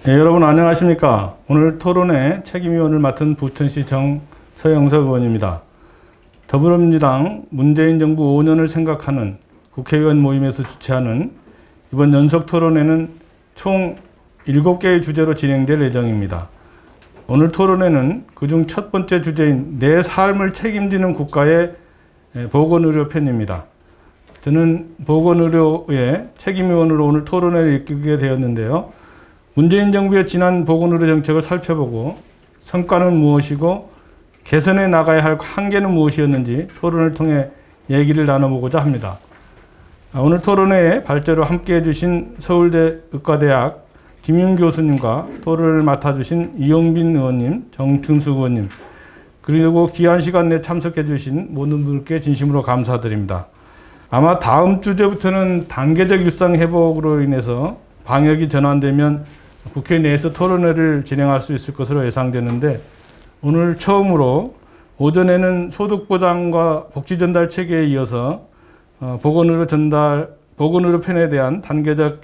네, 여러분 안녕하십니까. 오늘 토론회 책임위원을 맡은 부천시 서영석 의원입니다. 더불어민주당 문재인 정부 5년을 생각하는 국회의원 모임에서 주최하는 이번 연속 토론회는 총 7개의 주제로 진행될 예정입니다. 오늘 토론회는 그중 첫 번째 주제인 내 삶을 책임지는 국가의 보건의료 편입니다. 저는 보건의료의 책임위원으로 오늘 토론회를 이끌게 되었는데요. 문재인 정부의 지난 보건의료 정책을 살펴보고 성과는 무엇이고 개선해 나가야 할 한계는 무엇이었는지 토론을 통해 얘기를 나눠보고자 합니다. 오늘 토론회에 발제로 함께해 주신 서울대 의과대학 김윤 교수님과 토론을 맡아주신 이용빈 의원님, 정춘숙 의원님, 그리고 귀한 시간 내 참석해 주신 모든 분께 진심으로 감사드립니다. 아마 다음 주제부터는 단계적 일상 회복으로 인해서 방역이 전환되면 국회 내에서 토론회를 진행할 수 있을 것으로 예상되는데, 오늘 처음으로 오전에는 소득보장과 복지전달 체계에 이어서 보건의료 편에 대한 단계적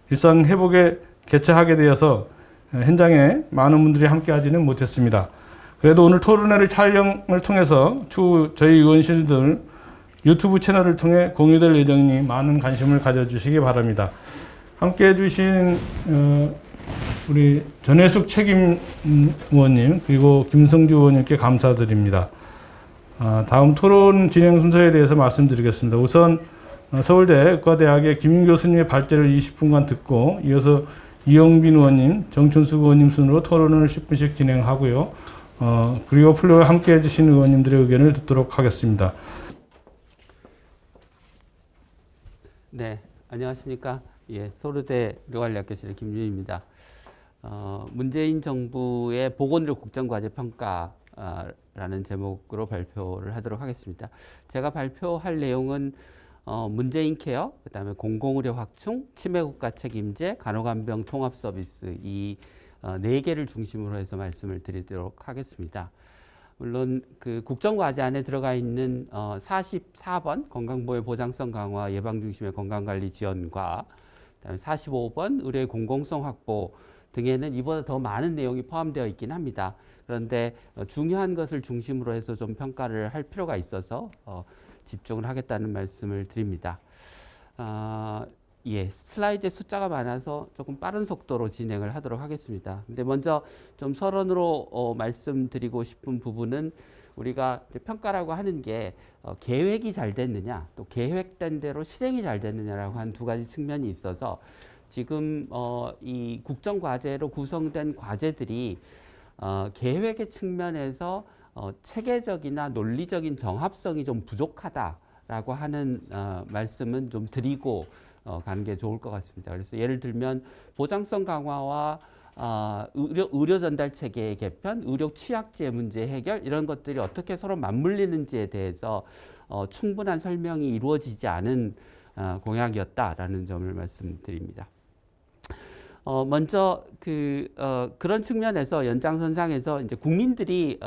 일상 회복에 개최하게 되어서 현장에 많은 분들이 함께하지는 못했습니다. 그래도 오늘 토론회를 촬영을 통해서 추후 저희 의원실들 유튜브 채널을 통해 공유될 예정이니 많은 관심을 가져주시기 바랍니다. 함께해 주신 우리 전혜숙 책임 의원님 그리고 김성주 의원님께 감사드립니다. 다음 토론 진행 순서에 대해서 말씀드리겠습니다. 우선 서울대 의과대학의 김윤 교수님의 발제를 20분간 듣고 이어서 이용빈 의원님, 정춘숙 의원님 순으로 토론을 10분씩 진행하고요. 그리고 플로어에 함께해 주신 의원님들의 의견을 듣도록 하겠습니다. 네, 안녕하십니까. 서울대 의료관리학교실의 김윤입니다. 문재인 정부의 보건의료 국정과제 평가라는 제목으로 발표를 하도록 하겠습니다. 제가 발표할 내용은 문재인 케어, 그다음에 공공의료 확충, 치매국가 책임제, 간호간병 통합 서비스 이 4개를 중심으로 해서 말씀을 드리도록 하겠습니다. 물론 그 국정과제 안에 들어가 있는 44번 건강보호 보장성 강화 예방 중심의 건강관리 지원과 그다음에 45번 의료의 공공성 확보 등에는 이보다 더 많은 내용이 포함되어 있긴 합니다. 그런데 중요한 것을 중심으로 해서 좀 평가를 할 필요가 있어서 집중을 하겠다는 말씀을 드립니다. 슬라이드에 숫자가 많아서 조금 빠른 속도로 진행을 하도록 하겠습니다. 근데 먼저 좀 서론으로 말씀드리고 싶은 부분은 우리가 평가라고 하는 게 계획이 잘 됐느냐, 또 계획된 대로 실행이 잘 됐느냐라고 한 두 가지 측면이 있어서 지금 이 국정과제로 구성된 과제들이 계획의 측면에서 체계적이나 논리적인 정합성이 좀 부족하다라고 하는 말씀은 좀 드리고 가는 게 좋을 것 같습니다. 그래서 예를 들면 보장성 강화와 의료 전달 체계의 개편, 의료 취약제 문제 해결 이런 것들이 어떻게 서로 맞물리는지에 대해서 충분한 설명이 이루어지지 않은 공약이었다라는 점을 말씀드립니다. 먼저 그런 측면에서 연장선상에서 이제 국민들이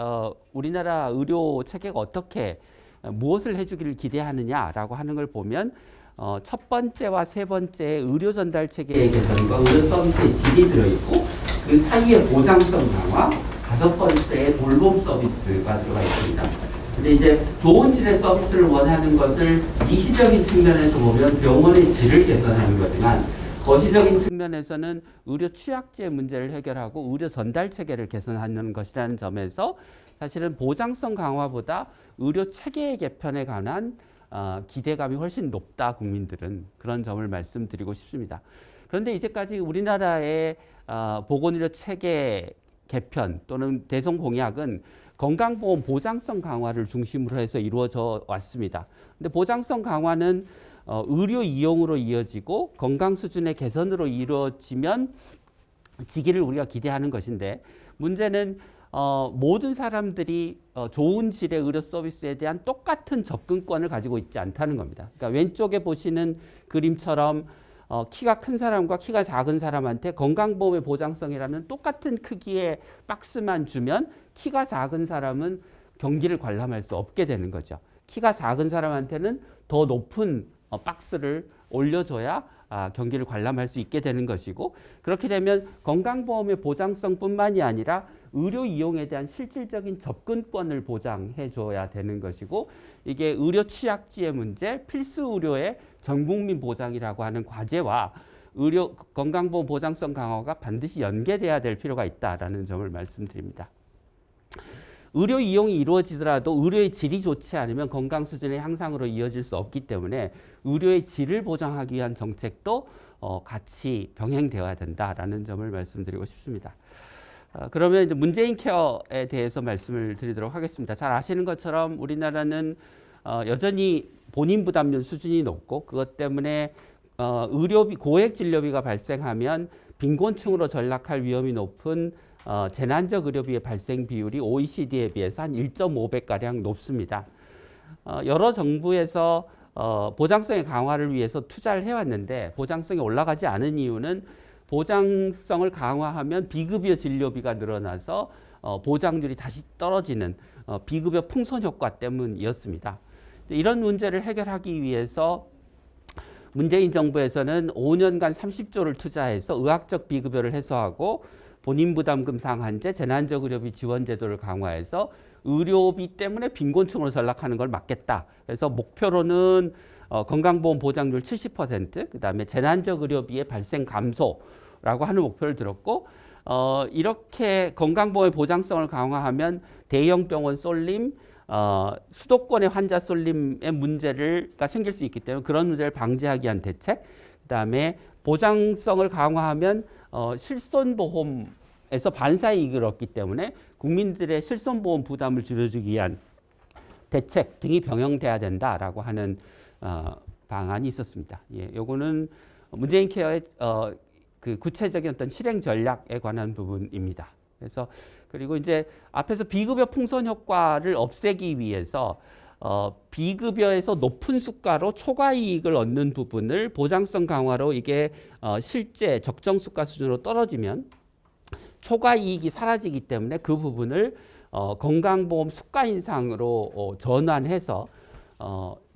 우리나라 의료 체계가 어떻게 무엇을 해주기를 기대하느냐라고 하는 걸 보면 첫 번째와 세 번째 의료 전달 체계의 개선과 의료 서비스의 질이 들어있고 그 사이에 보장성 강화, 다섯 번째에 돌봄 서비스가 들어가 있습니다. 근데 이제 좋은 질의 서비스를 원하는 것을 이시적인 측면에서 보면 병원의 질을 개선하는 거지만 거시적인 측면에서는 의료 취약제 문제를 해결하고 의료 전달 체계를 개선하는 것이라는 점에서 사실은 보장성 강화보다 의료 체계의 개편에 관한 기대감이 훨씬 높다, 국민들은. 그런 점을 말씀드리고 싶습니다. 그런데 이제까지 우리나라의 보건의료 체계 개편 또는 대선 공약은 건강보험 보장성 강화를 중심으로 해서 이루어져 왔습니다. 근데 보장성 강화는 의료 이용으로 이어지고 건강 수준의 개선으로 이루어지면 지기를 우리가 기대하는 것인데, 문제는 모든 사람들이 좋은 질의 의료 서비스에 대한 똑같은 접근권을 가지고 있지 않다는 겁니다. 그러니까 왼쪽에 보시는 그림처럼 키가 큰 사람과 키가 작은 사람한테 건강보험의 보장성이라는 똑같은 크기의 박스만 주면 키가 작은 사람은 경기를 관람할 수 없게 되는 거죠. 키가 작은 사람한테는 더 높은 박스를 올려줘야 경기를 관람할 수 있게 되는 것이고 그렇게 되면 건강보험의 보장성뿐만이 아니라 의료 이용에 대한 실질적인 접근권을 보장해 줘야 되는 것이고 이게 의료 취약지의 문제, 필수 의료의 전국민 보장이라고 하는 과제와 의료 건강보험 보장성 강화가 반드시 연계돼야 될 필요가 있다라는 점을 말씀드립니다. 의료 이용이 이루어지더라도 의료의 질이 좋지 않으면 건강 수준의 향상으로 이어질 수 없기 때문에 의료의 질을 보장하기 위한 정책도 같이 병행되어야 된다라는 점을 말씀드리고 싶습니다. 그러면 이제 문재인 케어에 대해서 말씀을 드리도록 하겠습니다. 잘 아시는 것처럼 우리나라는 여전히 본인 부담률 수준이 높고 그것 때문에 의료비 고액 진료비가 발생하면 빈곤층으로 전락할 위험이 높은 재난적 의료비의 발생 비율이 OECD에 비해서 한 1.5배가량 높습니다. 여러 정부에서 보장성의 강화를 위해서 투자를 해왔는데 보장성이 올라가지 않은 이유는 보장성을 강화하면 비급여 진료비가 늘어나서 보장률이 다시 떨어지는 비급여 풍선 효과 때문이었습니다. 이런 문제를 해결하기 위해서 문재인 정부에서는 5년간 30조를 투자해서 의학적 비급여를 해소하고 본인 부담금 상한제, 재난적 의료비 지원 제도를 강화해서 의료비 때문에 빈곤층으로 전락하는 걸 막겠다. 그래서 목표로는 건강보험 보장률 70%, 그다음에 재난적 의료비의 발생 감소라고 하는 목표를 들었고 이렇게 건강보험의 보장성을 강화하면 대형 병원 쏠림, 수도권의 환자 쏠림의 문제가 생길 수 있기 때문에 그런 문제를 방지하기 위한 대책, 그다음에 보장성을 강화하면 실손보험에서 반사이익을 얻기 때문에 국민들의 실손보험 부담을 줄여주기 위한 대책 등이 병행돼야 된다라고 하는 방안이 있었습니다. 예, 요거는 문재인 케어의 그 구체적인 어떤 실행 전략에 관한 부분입니다. 그래서 그리고 이제 앞에서 비급여 풍선 효과를 없애기 위해서 비급여에서 높은 수가로 초과 이익을 얻는 부분을 보장성 강화로 이게 실제 적정 수가 수준으로 떨어지면 초과 이익이 사라지기 때문에 그 부분을 건강보험 수가 인상으로 전환해서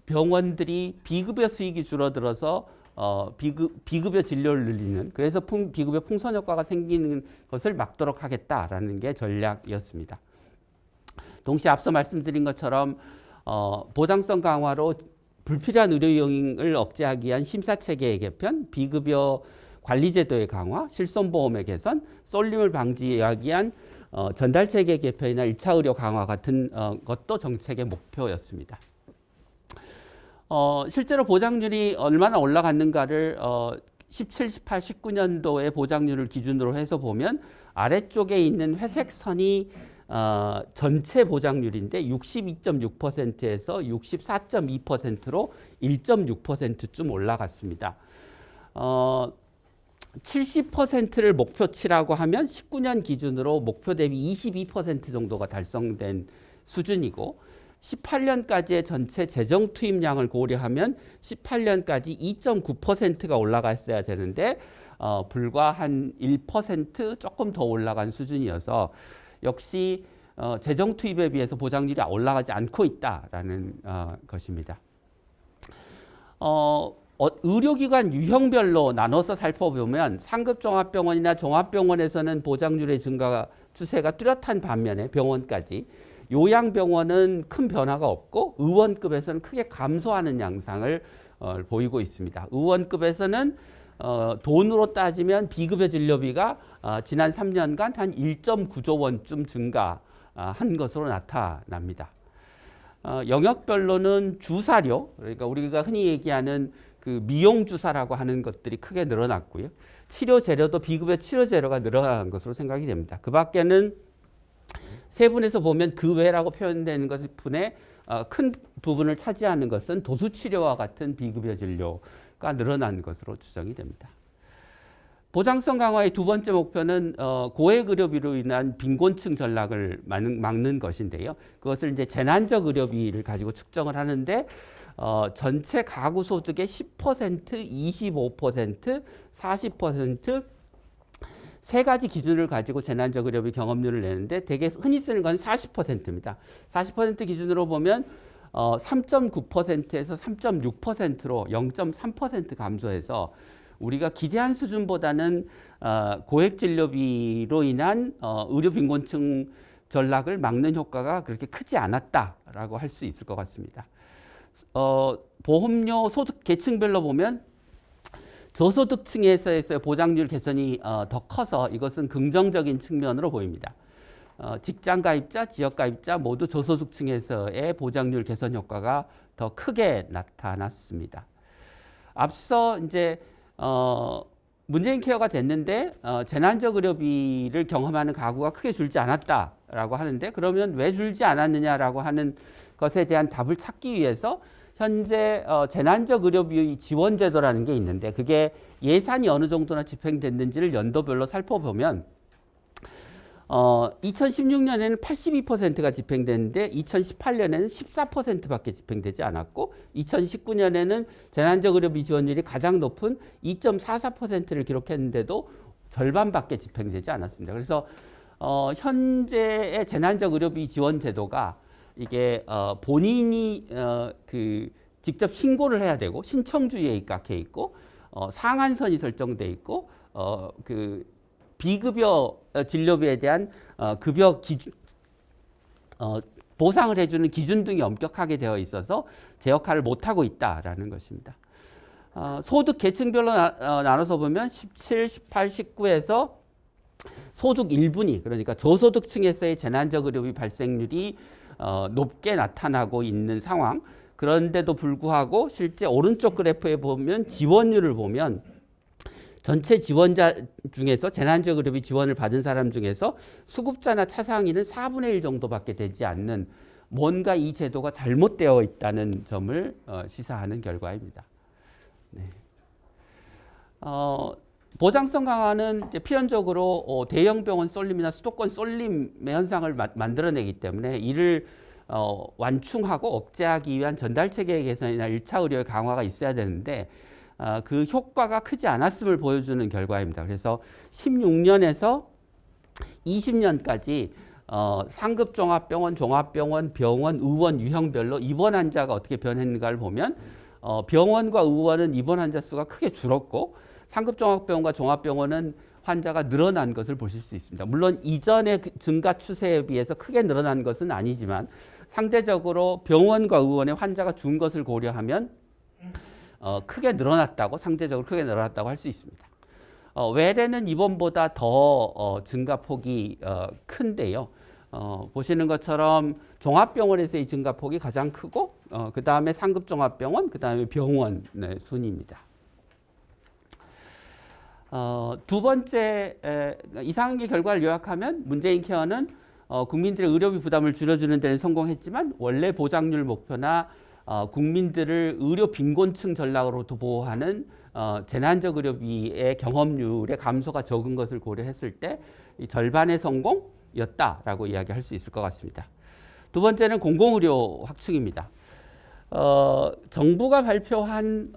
병원들이 비급여 수익이 줄어들어서 비급여 진료를 늘리는 그래서 비급여 풍선 효과가 생기는 것을 막도록 하겠다라는 게 전략이었습니다. 동시에 앞서 말씀드린 것처럼 보장성 강화로 불필요한 의료 이용을 억제하기 위한 심사체계의 개편, 비급여 관리제도의 강화, 실손보험의 개선, 쏠림을 방지하기 위한 전달체계 개편이나 1차 의료 강화 같은 것도 정책의 목표였습니다. 실제로 보장률이 얼마나 올라갔는가를 17, 18, 19년도의 보장률을 기준으로 해서 보면 아래쪽에 있는 회색 선이 전체 보장률인데 62.6%에서 64.2%로 1.6%쯤 올라갔습니다. 70%를 목표치라고 하면 19년 기준으로 목표 대비 22% 정도가 달성된 수준이고 18년까지의 전체 재정 투입량을 고려하면 18년까지 2.9%가 올라갔어야 되는데 불과 한 1% 조금 더 올라간 수준이어서 역시 재정 투입에 비해서 보장률이 올라가지 않고 있다라는 것입니다. 의료기관 유형별로 나눠서 살펴보면 상급 종합병원이나 종합병원에서는 보장률의 증가 추세가 뚜렷한 반면에 병원까지 요양병원은 큰 변화가 없고 의원급에서는 크게 감소하는 양상을 보이고 있습니다. 의원급에서는 돈으로 따지면 비급여 진료비가 지난 3년간 한 1.9조 원쯤 증가한 것으로 나타납니다. 영역별로는 주사료, 그러니까 우리가 흔히 얘기하는 그 미용 주사라고 하는 것들이 크게 늘어났고요. 치료 재료도 비급여 치료 재료가 늘어난 것으로 생각이 됩니다. 그 밖에는 세분에서 보면 그 외라고 표현되는 것의 분의 큰 부분을 차지하는 것은 도수치료와 같은 비급여 진료가 늘어난 것으로 추정이 됩니다. 보장성 강화의 두 번째 목표는 고액 의료비로 인한 빈곤층 전락을 막는 것인데요. 그것을 이제 재난적 의료비를 가지고 측정을 하는데 전체 가구 소득의 10%, 25%, 40% 세 가지 기준을 가지고 재난적 의료비 경험률을 내는데 대개 흔히 쓰는 건 40%입니다. 40% 기준으로 보면 3.9%에서 3.6%로 0.3% 감소해서 우리가 기대한 수준보다는 고액 진료비로 인한 의료 빈곤층 전락을 막는 효과가 그렇게 크지 않았다라고 할 수 있을 것 같습니다. 보험료 소득 계층별로 보면 저소득층에서의 보장률 개선이 더 커서 이것은 긍정적인 측면으로 보입니다. 직장 가입자, 지역 가입자 모두 저소득층에서의 보장률 개선 효과가 더 크게 나타났습니다. 앞서 이제 문재인 케어가 됐는데 재난적 의료비를 경험하는 가구가 크게 줄지 않았다라고 하는데 그러면 왜 줄지 않았느냐라고 하는 것에 대한 답을 찾기 위해서 현재 재난적 의료비 지원 제도라는 게 있는데 그게 예산이 어느 정도나 집행됐는지를 연도별로 살펴보면 2016년에는 82%가 집행됐는데 2018년에는 14%밖에 집행되지 않았고 2019년에는 재난적 의료비 지원율이 가장 높은 2.44%를 기록했는데도 절반밖에 집행되지 않았습니다. 그래서 현재의 재난적 의료비 지원 제도가 이게 본인이 직접 신고를 해야 되고 신청주의에 입각해 있고 상한선이 설정돼 있고 비급여 진료비에 대한 급여 기준 보상을 해주는 기준 등이 엄격하게 되어 있어서 제 역할을 못하고 있다라는 것입니다. 소득 계층별로 나눠서 보면 17, 18, 19에서 소득 1분위 그러니까 저소득층에서의 재난적 의료비 발생률이 높게 나타나고 있는 상황. 그런데도 불구하고 실제 오른쪽 그래프에 보면 지원율을 보면 전체 지원자 중에서 재난적 의료비 지원을 받은 사람 중에서 수급자나 차상위는 4분의 1 정도밖에 되지 않는 뭔가 이 제도가 잘못되어 있다는 점을 시사하는 결과입니다. 네. 보장성 강화는 이제 필연적으로 대형 병원 쏠림이나 수도권 쏠림의 현상을 만들어내기 때문에 이를 완충하고 억제하기 위한 전달 체계 개선이나 1차 의료의 강화가 있어야 되는데 그 효과가 크지 않았음을 보여주는 결과입니다. 그래서 16년에서 20년까지 상급 종합병원, 종합병원, 병원, 의원 유형별로 입원 환자가 어떻게 변했는가를 보면 병원과 의원은 입원 환자 수가 크게 줄었고 상급 종합병원과 종합병원은 환자가 늘어난 것을 보실 수 있습니다. 물론 이전의 증가 추세에 비해서 크게 늘어난 것은 아니지만 상대적으로 병원과 의원의 환자가 준 것을 고려하면 크게 늘어났다고 상대적으로 크게 늘어났다고 할 수 있습니다. 외래는 이번보다 더 증가폭이 큰데요. 보시는 것처럼 종합병원에서의 증가폭이 가장 크고 그 다음에 상급 종합병원, 그 다음에 병원 순입니다. 두 번째 이상의 결과를 요약하면 문재인 케어는 국민들의 의료비 부담을 줄여주는 데는 성공했지만 원래 보장률 목표나 국민들을 의료 빈곤층 전락으로부터 보호하는 재난적 의료비의 경험률의 감소가 적은 것을 고려했을 때 이 절반의 성공이었다라고 이야기할 수 있을 것 같습니다. 두 번째는 공공의료 확충입니다. 정부가 발표한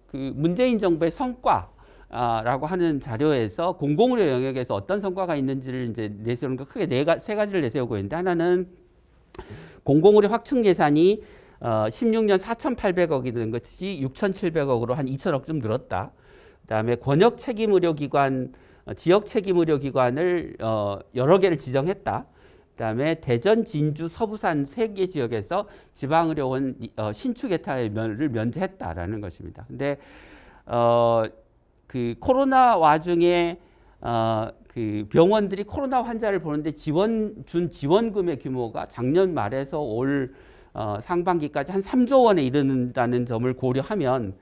그 문재인 정부의 성과라고 하는 자료에서 공공의료 영역에서 어떤 성과가 있는지를 이제 내세우는 거 크게 세 가지를 내세우고 있는데 하나는 공공의료 확충 예산이 16년 4,800억이 된 것이 6,700억으로 한 2,000억쯤 늘었다. 그다음에 권역 책임 의료기관, 지역 책임 의료기관을 여러 개를 지정했다. 그다음에 대전, 진주, 서부산 3개 지역에서 지방의료원 신축 예타를 면제했다라는 것입니다. 근데 그 코로나 와중에 그 병원들이 코로나 환자를 보는데 준 지원금의 규모가 작년 말에서 올 상반기까지 한 3조 원에 이르는다는 점을 고려하면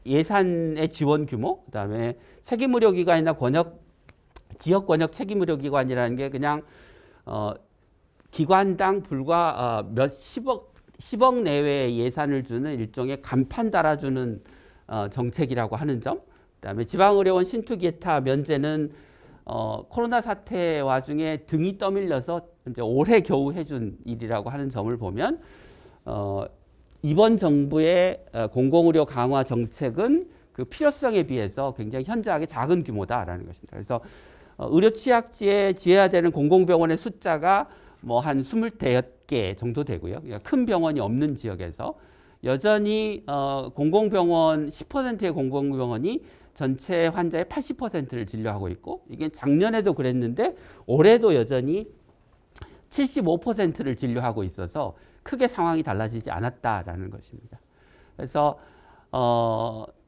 예산의 지원 규모, 그다음에 책임의료기관이나 지역 권역 책임의료기관이라는 게 그냥 기관당 불과 몇 10억 내외의 예산을 주는 일종의 간판 달아주는 정책이라고 하는 점, 그다음에 지방의료원 신투기타 면제는 코로나 사태 와중에 등이 떠밀려서 이제 올해 겨우 해준 일이라고 하는 점을 보면 이번 정부의 공공의료 강화 정책은 그 필요성에 비해서 굉장히 현저하게 작은 규모다라는 것입니다. 그래서 의료 취약지에 지어야 되는 공공병원의 숫자가 뭐 한 25개 정도 되고요. 큰 병원이 없는 지역에서 여전히 공공병원 10%의 공공병원이 전체 환자의 80%를 진료하고 있고 이게 작년에도 그랬는데 올해도 여전히 75%를 진료하고 있어서 크게 상황이 달라지지 않았다라는 것입니다. 그래서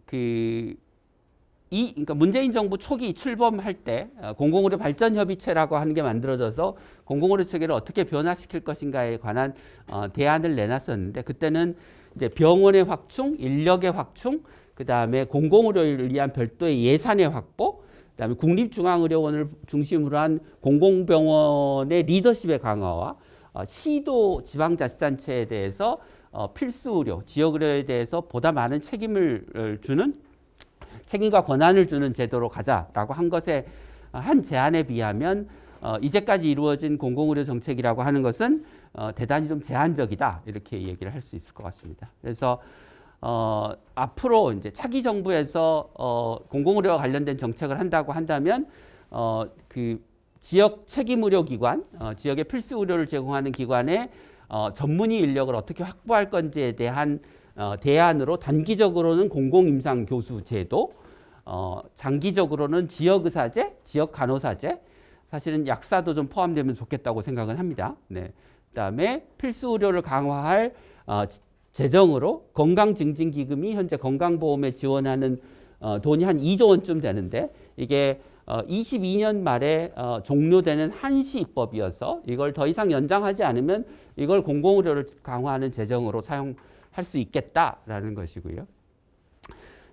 그러니까 문재인 정부 초기 출범할 때 공공의료 발전 협의체라고 하는 게 만들어져서 공공의료 체계를 어떻게 변화시킬 것인가에 관한 대안을 내놨었는데 그때는 이제 병원의 확충, 인력의 확충, 그 다음에 공공의료를 위한 별도의 예산의 확보, 그 다음에 국립중앙의료원을 중심으로 한 공공병원의 리더십의 강화와 시도 지방자치단체에 대해서 필수의료, 지역의료에 대해서 보다 많은 책임을 주는 책임과 권한을 주는 제도로 가자라고 한 것에 한 제안에 비하면 이제까지 이루어진 공공의료 정책이라고 하는 것은 대단히 좀 제한적이다 이렇게 얘기를 할 수 있을 것 같습니다. 그래서 앞으로 이제 차기 정부에서 공공의료와 관련된 정책을 한다고 한다면 그 지역 책임의료기관, 지역의 필수 의료를 제공하는 기관의 전문의 인력을 어떻게 확보할 건지에 대한 대안으로 단기적으로는 공공임상 교수 제도, 장기적으로는 지역의사제, 지역간호사제, 사실은 약사도 좀 포함되면 좋겠다고 생각은 합니다. 네. 그다음에 필수 의료를 강화할 재정으로 건강증진기금이 현재 건강보험에 지원하는 돈이 한 2조 원쯤 되는데 이게 22년 말에 종료되는 한시 입법이어서 이걸 더 이상 연장하지 않으면 이걸 공공의료를 강화하는 재정으로 사용할 수 있겠다라는 것이고요.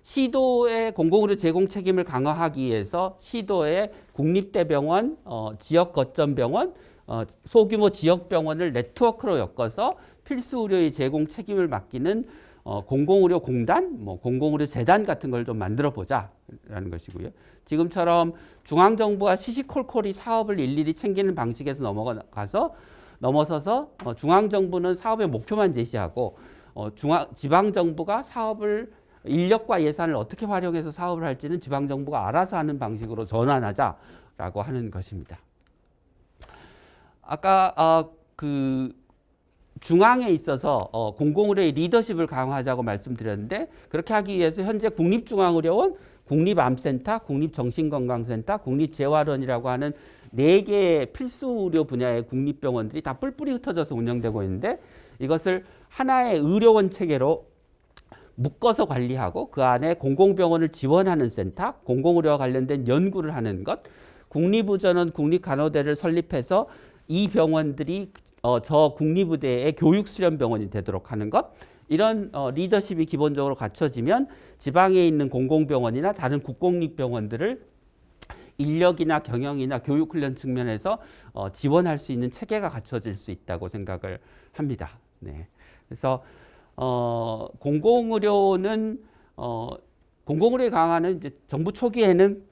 시도의 공공의료 제공 책임을 강화하기 위해서 시도의 국립대병원, 지역거점병원, 소규모 지역병원을 네트워크로 엮어서 필수의료의 제공 책임을 맡기는 공공의료공단, 공공의료재단 같은 걸 좀 만들어 보자라는 것이고요. 지금처럼 중앙정부가 시시콜콜이 사업을 일일이 챙기는 방식에서 넘어서서 중앙정부는 사업의 목표만 제시하고 지방정부가 사업을 인력과 예산을 어떻게 활용해서 사업을 할지는 지방정부가 알아서 하는 방식으로 전환하자라고 하는 것입니다. 아까 그 중앙에 있어서 공공의료의 리더십을 강화하자고 말씀드렸는데 그렇게 하기 위해서 현재 국립중앙의료원, 국립암센터, 국립정신건강센터, 국립재활원이라고 하는 4개의 필수의료 분야의 국립병원들이 다 뿔뿔이 흩어져서 운영되고 있는데 이것을 하나의 의료원 체계로 묶어서 관리하고 그 안에 공공병원을 지원하는 센터, 공공의료와 관련된 연구를 하는 것, 국립의전원, 국립간호대를 설립해서 이 병원들이 저 국립의대의 교육수련병원이 되도록 하는 것, 이런 리더십이 기본적으로 갖춰지면 지방에 있는 공공병원이나 다른 국공립병원들을 인력이나 경영이나 교육훈련 측면에서 지원할 수 있는 체계가 갖춰질 수 있다고 생각을 합니다. 네. 그래서 공공의료는 공공의료의 강화는 이제 정부 초기에는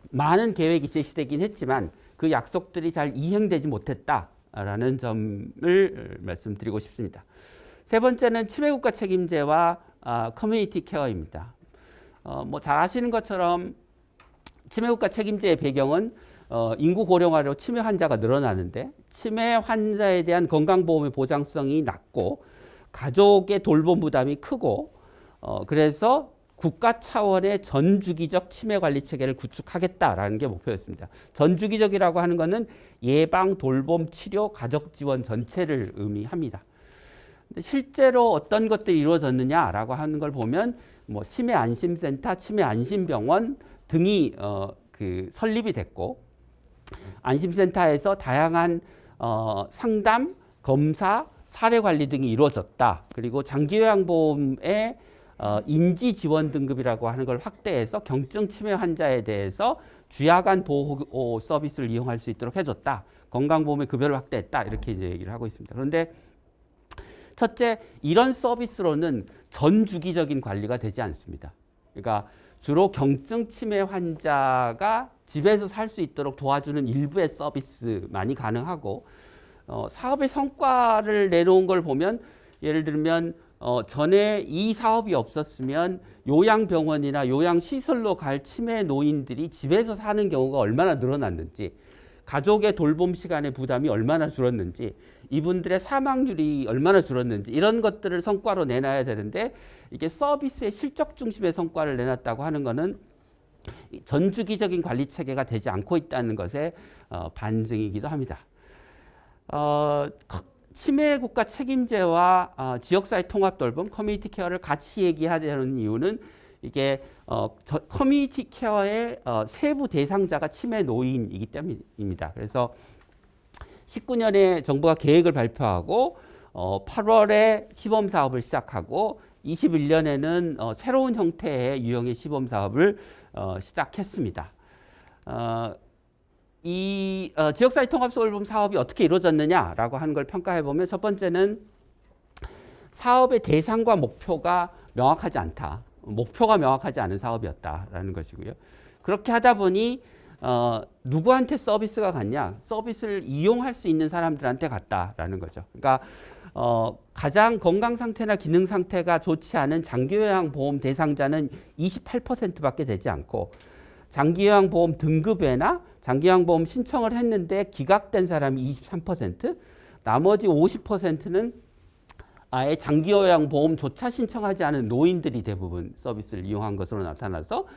많은 계획이 제시되긴 했지만 그 약속들이 잘 이행되지 못했다라는 점을 말씀드리고 싶습니다. 세 번째는 치매국가 책임제와 커뮤니티 케어입니다. 잘 아시는 것처럼 치매국가 책임제의 배경은 인구 고령화로 치매 환자가 늘어나는데 치매 환자에 대한 건강보험의 보장성이 낮고 가족의 돌봄 부담이 크고 그래서 국가 차원의 전주기적 치매 관리 체계를 구축하겠다라는 게 목표였습니다. 전주기적이라고 하는 것은 예방, 돌봄, 치료, 가족 지원 전체를 의미합니다. 근데 실제로 어떤 것들이 이루어졌느냐라고 하는 걸 보면 치매 안심센터, 치매 안심병원 등이 설립이 됐고 안심센터에서 다양한 상담, 검사, 사례 관리 등이 이루어졌다. 그리고 장기요양보험의 인지 지원 등급이라고 하는 걸 확대해서 경증 치매 환자에 대해서 주야간 보호 서비스를 이용할 수 있도록 해줬다. 건강보험의 급여를 확대했다. 이렇게 이제 얘기를 하고 있습니다. 그런데 첫째, 이런 서비스로는 전주기적인 관리가 되지 않습니다. 그러니까 주로 경증 치매 환자가 집에서 살 수 있도록 도와주는 일부의 서비스만이 가능하고 사업의 성과를 내놓은 걸 보면 예를 들면 전에 이 사업이 없었으면 요양병원이나 요양시설로 갈 치매 노인들이 집에서 사는 경우가 얼마나 늘어났는지 가족의 돌봄 시간의 부담이 얼마나 줄었는지 이분들의 사망률이 얼마나 줄었는지 이런 것들을 성과로 내놔야 되는데 이게 서비스의 실적 중심의 성과를 내놨다고 하는 것은 전주기적인 관리 체계가 되지 않고 있다는 것의 반증이기도 합니다. 치매 국가 책임제와 지역사회 통합 돌봄, 커뮤니티 케어를 같이 얘기하려는 이유는 이게 커뮤니티 케어의 세부 대상자가 치매 노인이기 때문입니다. 그래서 19년에 정부가 계획을 발표하고 8월에 시범 사업을 시작하고 21년에는 새로운 형태의 유형의 시범 사업을 시작했습니다. 이 지역사회 통합돌봄 사업이 어떻게 이루어졌느냐라고 하는 걸 평가해 보면 첫 번째는 사업의 대상과 목표가 명확하지 않다. 목표가 명확하지 않은 사업이었다라는 것이고요. 그렇게 하다 보니 누구한테 서비스가 갔냐? 서비스를 이용할 수 있는 사람들한테 갔다라는 거죠. 그러니까 가장 건강 상태나 기능 상태가 좋지 않은 장기요양보험 대상자는 28%밖에 되지 않고 장기요양보험 등급에나 장기요양보험 신청을 했는데 기각된 사람이 23%, 나머지 50%는 아예 장기요양보험조차 신청하지 않은 노인들이 대부분 서비스를 이용한 것으로 나타나서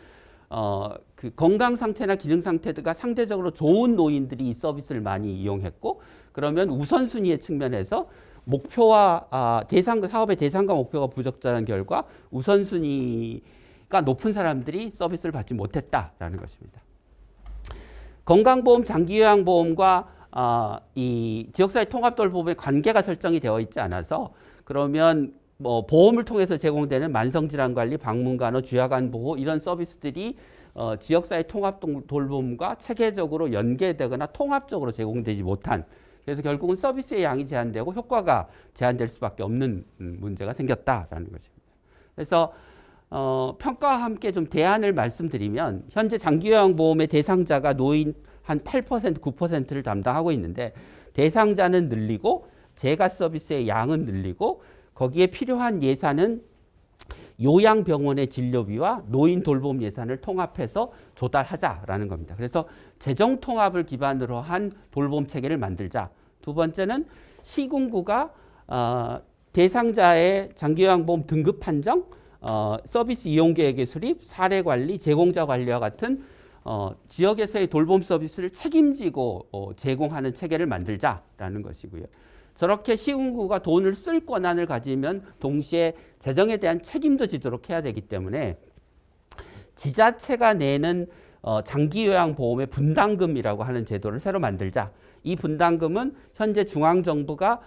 그 건강 상태나 기능 상태가 상대적으로 좋은 노인들이 이 서비스를 많이 이용했고, 그러면 우선순위의 측면에서 목표와 사업의 대상과 목표가 부적절한 결과 우선순위가 높은 사람들이 서비스를 받지 못했다라는 것입니다. 건강보험, 장기요양보험과 이 지역사회 통합돌봄의 관계가 설정이 되어 있지 않아서 그러면 보험을 통해서 제공되는 만성질환관리, 방문간호, 주야간보호 이런 서비스들이 지역사회 통합돌봄과 체계적으로 연계되거나 통합적으로 제공되지 못한, 그래서 결국은 서비스의 양이 제한되고 효과가 제한될 수밖에 없는 문제가 생겼다라는 것입니다. 그래서 평가와 함께 좀 대안을 말씀드리면 현재 장기요양보험의 대상자가 노인 한 8%, 9%를 담당하고 있는데 대상자는 늘리고 재가 서비스의 양은 늘리고 거기에 필요한 예산은 요양병원의 진료비와 노인 돌봄 예산을 통합해서 조달하자라는 겁니다. 그래서 재정 통합을 기반으로 한 돌봄 체계를 만들자. 두 번째는 시군구가 대상자의 장기요양보험 등급 판정, 서비스 이용 계획의 수립, 사례 관리, 제공자 관리와 같은 지역에서의 돌봄 서비스를 책임지고 제공하는 체계를 만들자라는 것이고요. 저렇게 시군구가 돈을 쓸 권한을 가지면 동시에 재정에 대한 책임도 지도록 해야 되기 때문에 지자체가 내는 장기요양보험의 분담금이라고 하는 제도를 새로 만들자. 이 분담금은 현재 중앙정부가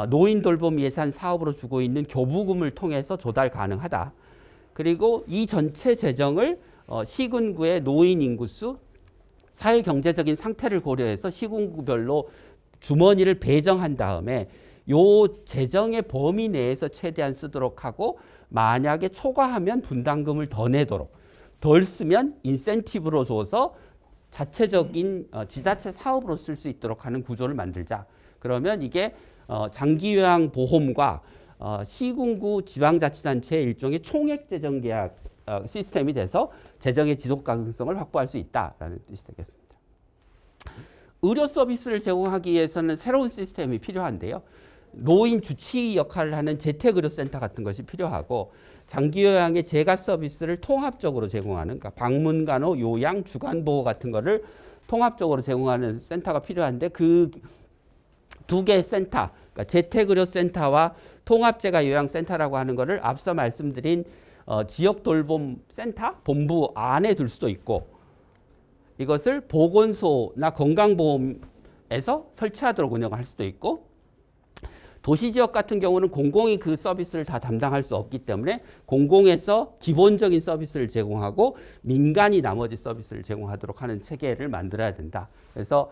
노인 돌봄 예산 사업으로 주고 있는 교부금을 통해서 조달 가능하다. 그리고 이 전체 재정을 시군구의 노인 인구수, 사회 경제적인 상태를 고려해서 시군구별로 주머니를 배정한 다음에 요 재정의 범위 내에서 최대한 쓰도록 하고, 만약에 초과하면 분담금을 더 내도록, 덜 쓰면 인센티브로 줘서 자체적인 지자체 사업으로 쓸 수 있도록 하는 구조를 만들자. 그러면 이게 장기요양보험과 시군구 지방자치단체의 일종의 총액재정계약 시스템이 돼서 재정의 지속 가능성을 확보할 수 있다라는 뜻이 되겠습니다. 의료 서비스를 제공하기 위해서는 새로운 시스템이 필요한데요. 노인 주치 역할을 하는 재택의료센터 같은 것이 필요하고, 장기요양의 재가 서비스를 통합적으로 제공하는, 그러니까 방문간호, 요양, 주간보호 같은 거를 통합적으로 제공하는 센터가 필요한데, 그 두 개의 센터, 그러니까 재택의료센터와 통합재가 요양센터라고 하는 거를 앞서 말씀드린 지역돌봄센터, 본부 안에 둘 수도 있고, 이것을 보건소나 건강보험에서 설치하도록 운영할 수도 있고, 도시지역 같은 경우는 공공이 그 서비스를 다 담당할 수 없기 때문에 공공에서 기본적인 서비스를 제공하고 민간이 나머지 서비스를 제공하도록 하는 체계를 만들어야 된다. 그래서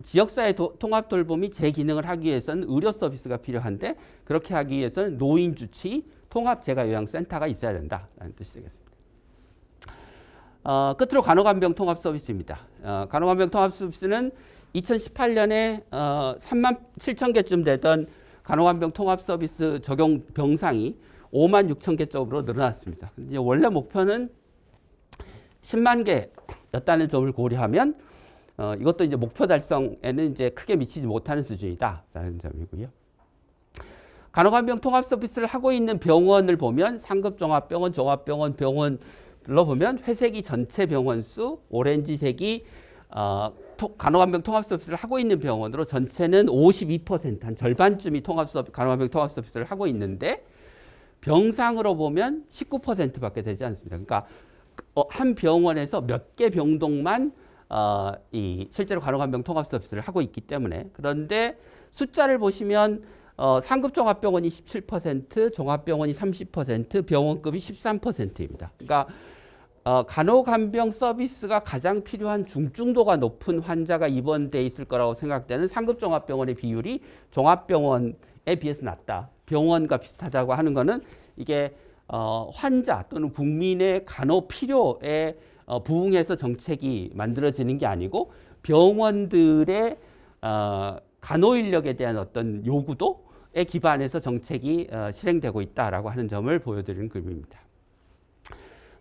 지역사회 통합돌봄이 제 기능을 하기 위해서는 의료 서비스가 필요한데, 그렇게 하기 위해서는 노인 주치 통합재가요양센터가 있어야 된다라는 뜻이 되겠습니다. 끝으로 간호간병 통합 서비스입니다. 간호간병 통합 서비스는 2018년에 3만 7천 개쯤 되던 간호간병 통합 서비스 적용 병상이 5만 6천 개 쪽으로 늘어났습니다. 이제 원래 목표는 10만 개였다는 점을 고려하면 이것도 이제 목표 달성에는 이제 크게 미치지 못하는 수준이다라는 점이고요. 간호간병 통합 서비스를 하고 있는 병원을 보면 상급 종합병원, 종합병원, 병원로 보면 회색이 전체 병원 수, 오렌지색이 간호간병 통합 서비스를 하고 있는 병원으로 전체는 52%, 한 절반쯤이 간호간병 통합 서비스를 하고 있는데 병상으로 보면 19%밖에 되지 않습니다. 그러니까 한 병원에서 몇 개 병동만 실제로 간호간병 통합 서비스를 하고 있기 때문에 그런데 숫자를 보시면 상급 종합병원이 17%, 종합병원이 30%, 병원급이 13%입니다. 그러니까 간호간병 서비스가 가장 필요한 중증도가 높은 환자가 입원돼 있을 거라고 생각되는 상급 종합병원의 비율이 종합병원에 비해서 낮다. 병원과 비슷하다고 하는 거는 이게 환자 또는 국민의 간호 필요에 부응해서 정책이 만들어지는 게 아니고 병원들의 간호 인력에 대한 어떤 요구도에 기반해서 정책이 실행되고 있다라고 하는 점을 보여드리는 그림입니다.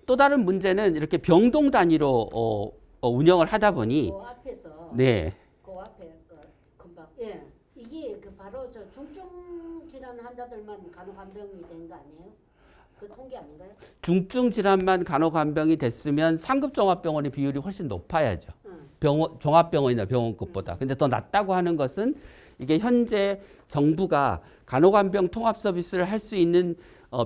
또 다른 문제는 이렇게 병동 단위로 운영을 하다 보니 그 앞에서 네. 그 앞에 금방 예 이게 바로 저 중증 질환 환자들만 간호간병이 된 거 아니에요? 그 통계 아닌가요? 중증 질환만 간호간병이 됐으면 상급 종합병원의 비율이 훨씬 높아야죠. 종합병원이나 병원급보다. 근데 더 낮다고 하는 것은 이게 현재 정부가 간호간병 통합 서비스를 할 수 있는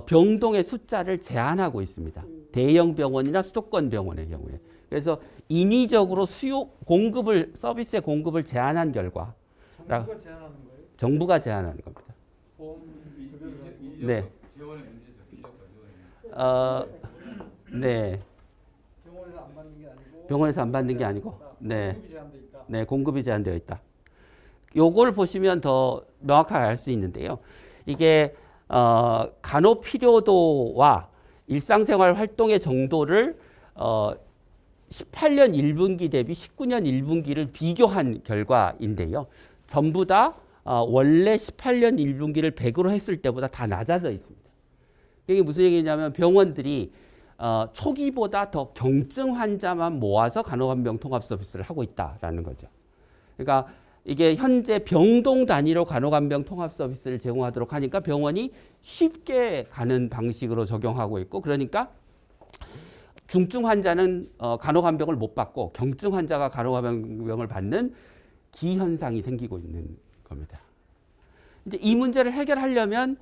병동의 숫자를 제한하고 있습니다. 대형 병원이나 수도권 병원의 경우에. 그래서 인위적으로 서비스의 공급을 제한한 결과. 정부가 제한하는 거예요? 정부가 제한하는 겁니다. 네. 네. 병원에서 안 받는 게 아니고 병원에서 안 받는 게 아니고, 네. 공급이 제한돼 있다. 네, 공급이 제한되어 있다. 요걸 보시면 더 명확하게 알 수 있는데요. 이게 간호 필요도와 일상생활 활동의 정도를 18년 1분기 대비 19년 1분기를 비교한 결과인데요. 전부 다 원래 18년 1분기를 100으로 했을 때보다 다 낮아져 있습니다. 이게 무슨 얘기냐면 병원들이 초기보다 더 경증 환자만 모아서 간호간병 통합 서비스를 하고 있다라는 거죠. 그러니까 이게 현재 병동 단위로 간호간병 통합 서비스를 제공하도록 하니까 병원이 쉽게 가는 방식으로 적용하고 있고 그러니까 중증 환자는 간호간병을 못 받고 경증 환자가 간호간병을 받는 기현상이 생기고 있는 겁니다. 이제 이 문제를 해결하려면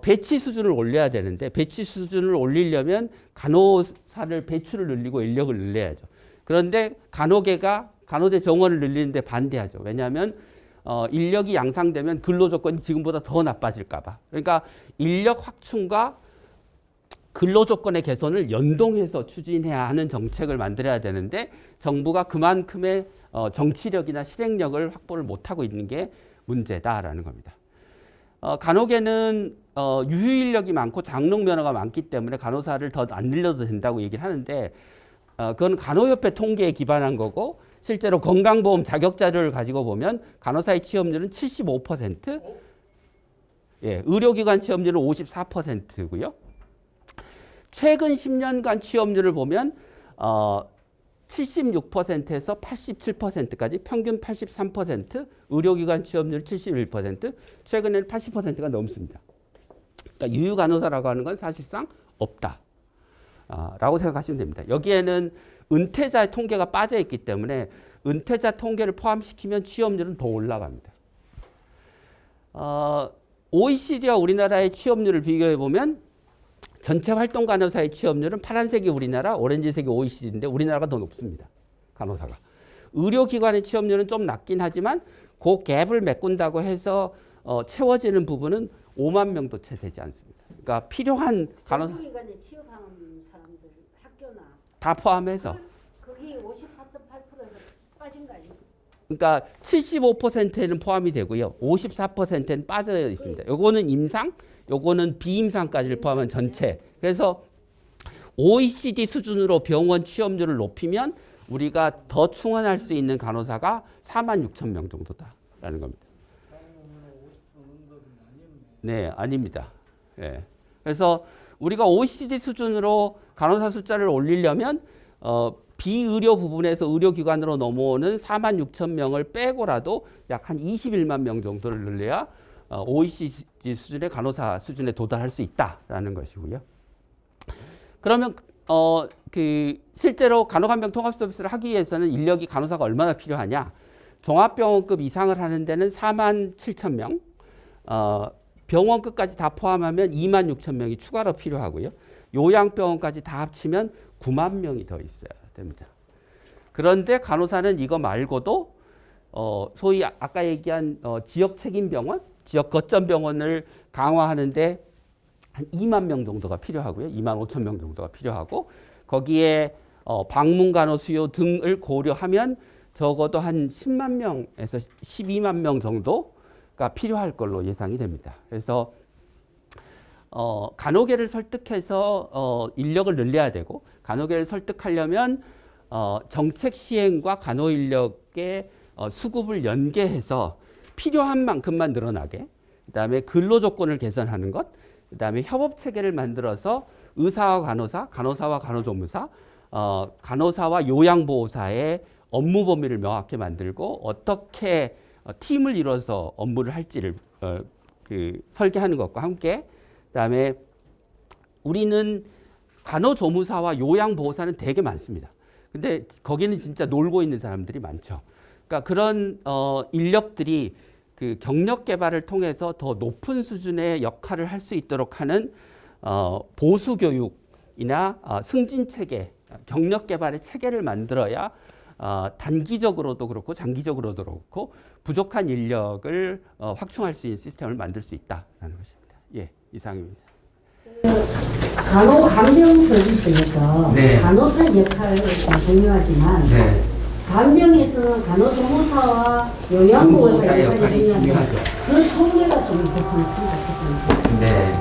배치 수준을 올려야 되는데 배치 수준을 올리려면 간호사를 배출을 늘리고 인력을 늘려야죠. 그런데 간호대 정원을 늘리는데 반대하죠. 왜냐하면 인력이 양상되면 근로 조건이 지금보다 더 나빠질까 봐. 그러니까 인력 확충과 근로 조건의 개선을 연동해서 추진해야 하는 정책을 만들어야 되는데 정부가 그만큼의 정치력이나 실행력을 확보를 못하고 있는 게 문제다라는 겁니다. 간호계는 유휴 인력이 많고 장롱 면허가 많기 때문에 간호사를 더 안 늘려도 된다고 얘기를 하는데 그건 간호협회 통계에 기반한 거고 실제로 건강보험 자격자료를 가지고 보면 간호사의 취업률은 75%, 예, 의료기관 취업률은 54%고요. 최근 10년간 취업률을 보면 76%에서 87%까지 평균 83%, 의료기관 취업률 71%, 최근에는 80%가 넘습니다. 그러니까 유휴 간호사라고 하는 건 사실상 없다. 라고 생각하시면 됩니다. 여기에는 은퇴자의 통계가 빠져 있기 때문에 은퇴자 통계를 포함시키면 취업률은 더 올라갑니다. OECD와 우리나라의 취업률을 비교해 보면 전체 활동 간호사의 취업률은 파란색이 우리나라, 오렌지색이 OECD인데 우리나라가 더 높습니다. 간호사가. 의료기관의 취업률은 좀 낮긴 하지만 그 갭을 메꾼다고 해서 채워지는 부분은 5만 명도 채 되지 않습니다. 그러니까 필요한 간호사 의료기관에 취업하는 사람들 학교나 다 포함해서 거기 54.8%에서 빠진 거 아니에요? 그러니까 75%에는 포함이 되고요. 54%에는 빠져 있습니다. 요거는 임상, 요거는 비임상까지를 포함한 전체. 그래서 OECD 수준으로 병원 취업률을 높이면 우리가 더 충원할 수 있는 간호사가 4만 6천 명 정도다라는 겁니다. 네, 아닙니다. 예. 그래서 우리가 OECD 수준으로 간호사 숫자를 올리려면 비의료 부분에서 의료기관으로 넘어오는 4만 6천 명을 빼고라도 약 한 21만 명 정도를 늘려야 OECD 수준의 간호사 수준에 도달할 수 있다라는 것이고요. 그러면 실제로 간호간병 통합 서비스를 하기 위해서는 인력이 간호사가 얼마나 필요하냐? 종합병원급 이상을 하는 데는 4만 7천 명, 병원급까지 다 포함하면 2만 6천 명이 추가로 필요하고요. 요양병원까지 다 합치면 9만 명이 더 있어야 됩니다. 그런데 간호사는 이거 말고도 소위 아까 얘기한 지역 책임병원, 지역 거점 병원을 강화하는데 한 2만 명 정도가 필요하고요. 2만 5천 명 정도가 필요하고 거기에 방문 간호 수요 등을 고려하면 적어도 한 10만 명에서 12만 명 정도가 필요할 걸로 예상이 됩니다. 그래서 간호계를 설득해서 인력을 늘려야 되고 간호계를 설득하려면 정책 시행과 간호 인력의 수급을 연계해서 필요한 만큼만 늘어나게, 그다음에 근로 조건을 개선하는 것, 그다음에 협업 체계를 만들어서 의사와 간호사, 간호사와 간호조무사, 간호사와 요양보호사의 업무 범위를 명확히 만들고 어떻게 팀을 이뤄서 업무를 할지를 설계하는 것과 함께, 그다음에 우리는 간호조무사와 요양보호사는 되게 많습니다. 근데 거기는 진짜 놀고 있는 사람들이 많죠. 그러니까 그런 인력들이 그 경력 개발을 통해서 더 높은 수준의 역할을 할 수 있도록 하는 보수 교육이나 승진 체계, 경력 개발의 체계를 만들어야 단기적으로도 그렇고 장기적으로도 그렇고 부족한 인력을 확충할 수 있는 시스템을 만들 수 있다라는 것입니다. 예, 이상입니다. 간호간병 서비스에서 네. 간호사 역할은 중요하지만 네. 간병에서는 간호조무사와 요양보호사 역할이 중요한데 그 통계가 좀 있었으면 좋겠습니다. 네.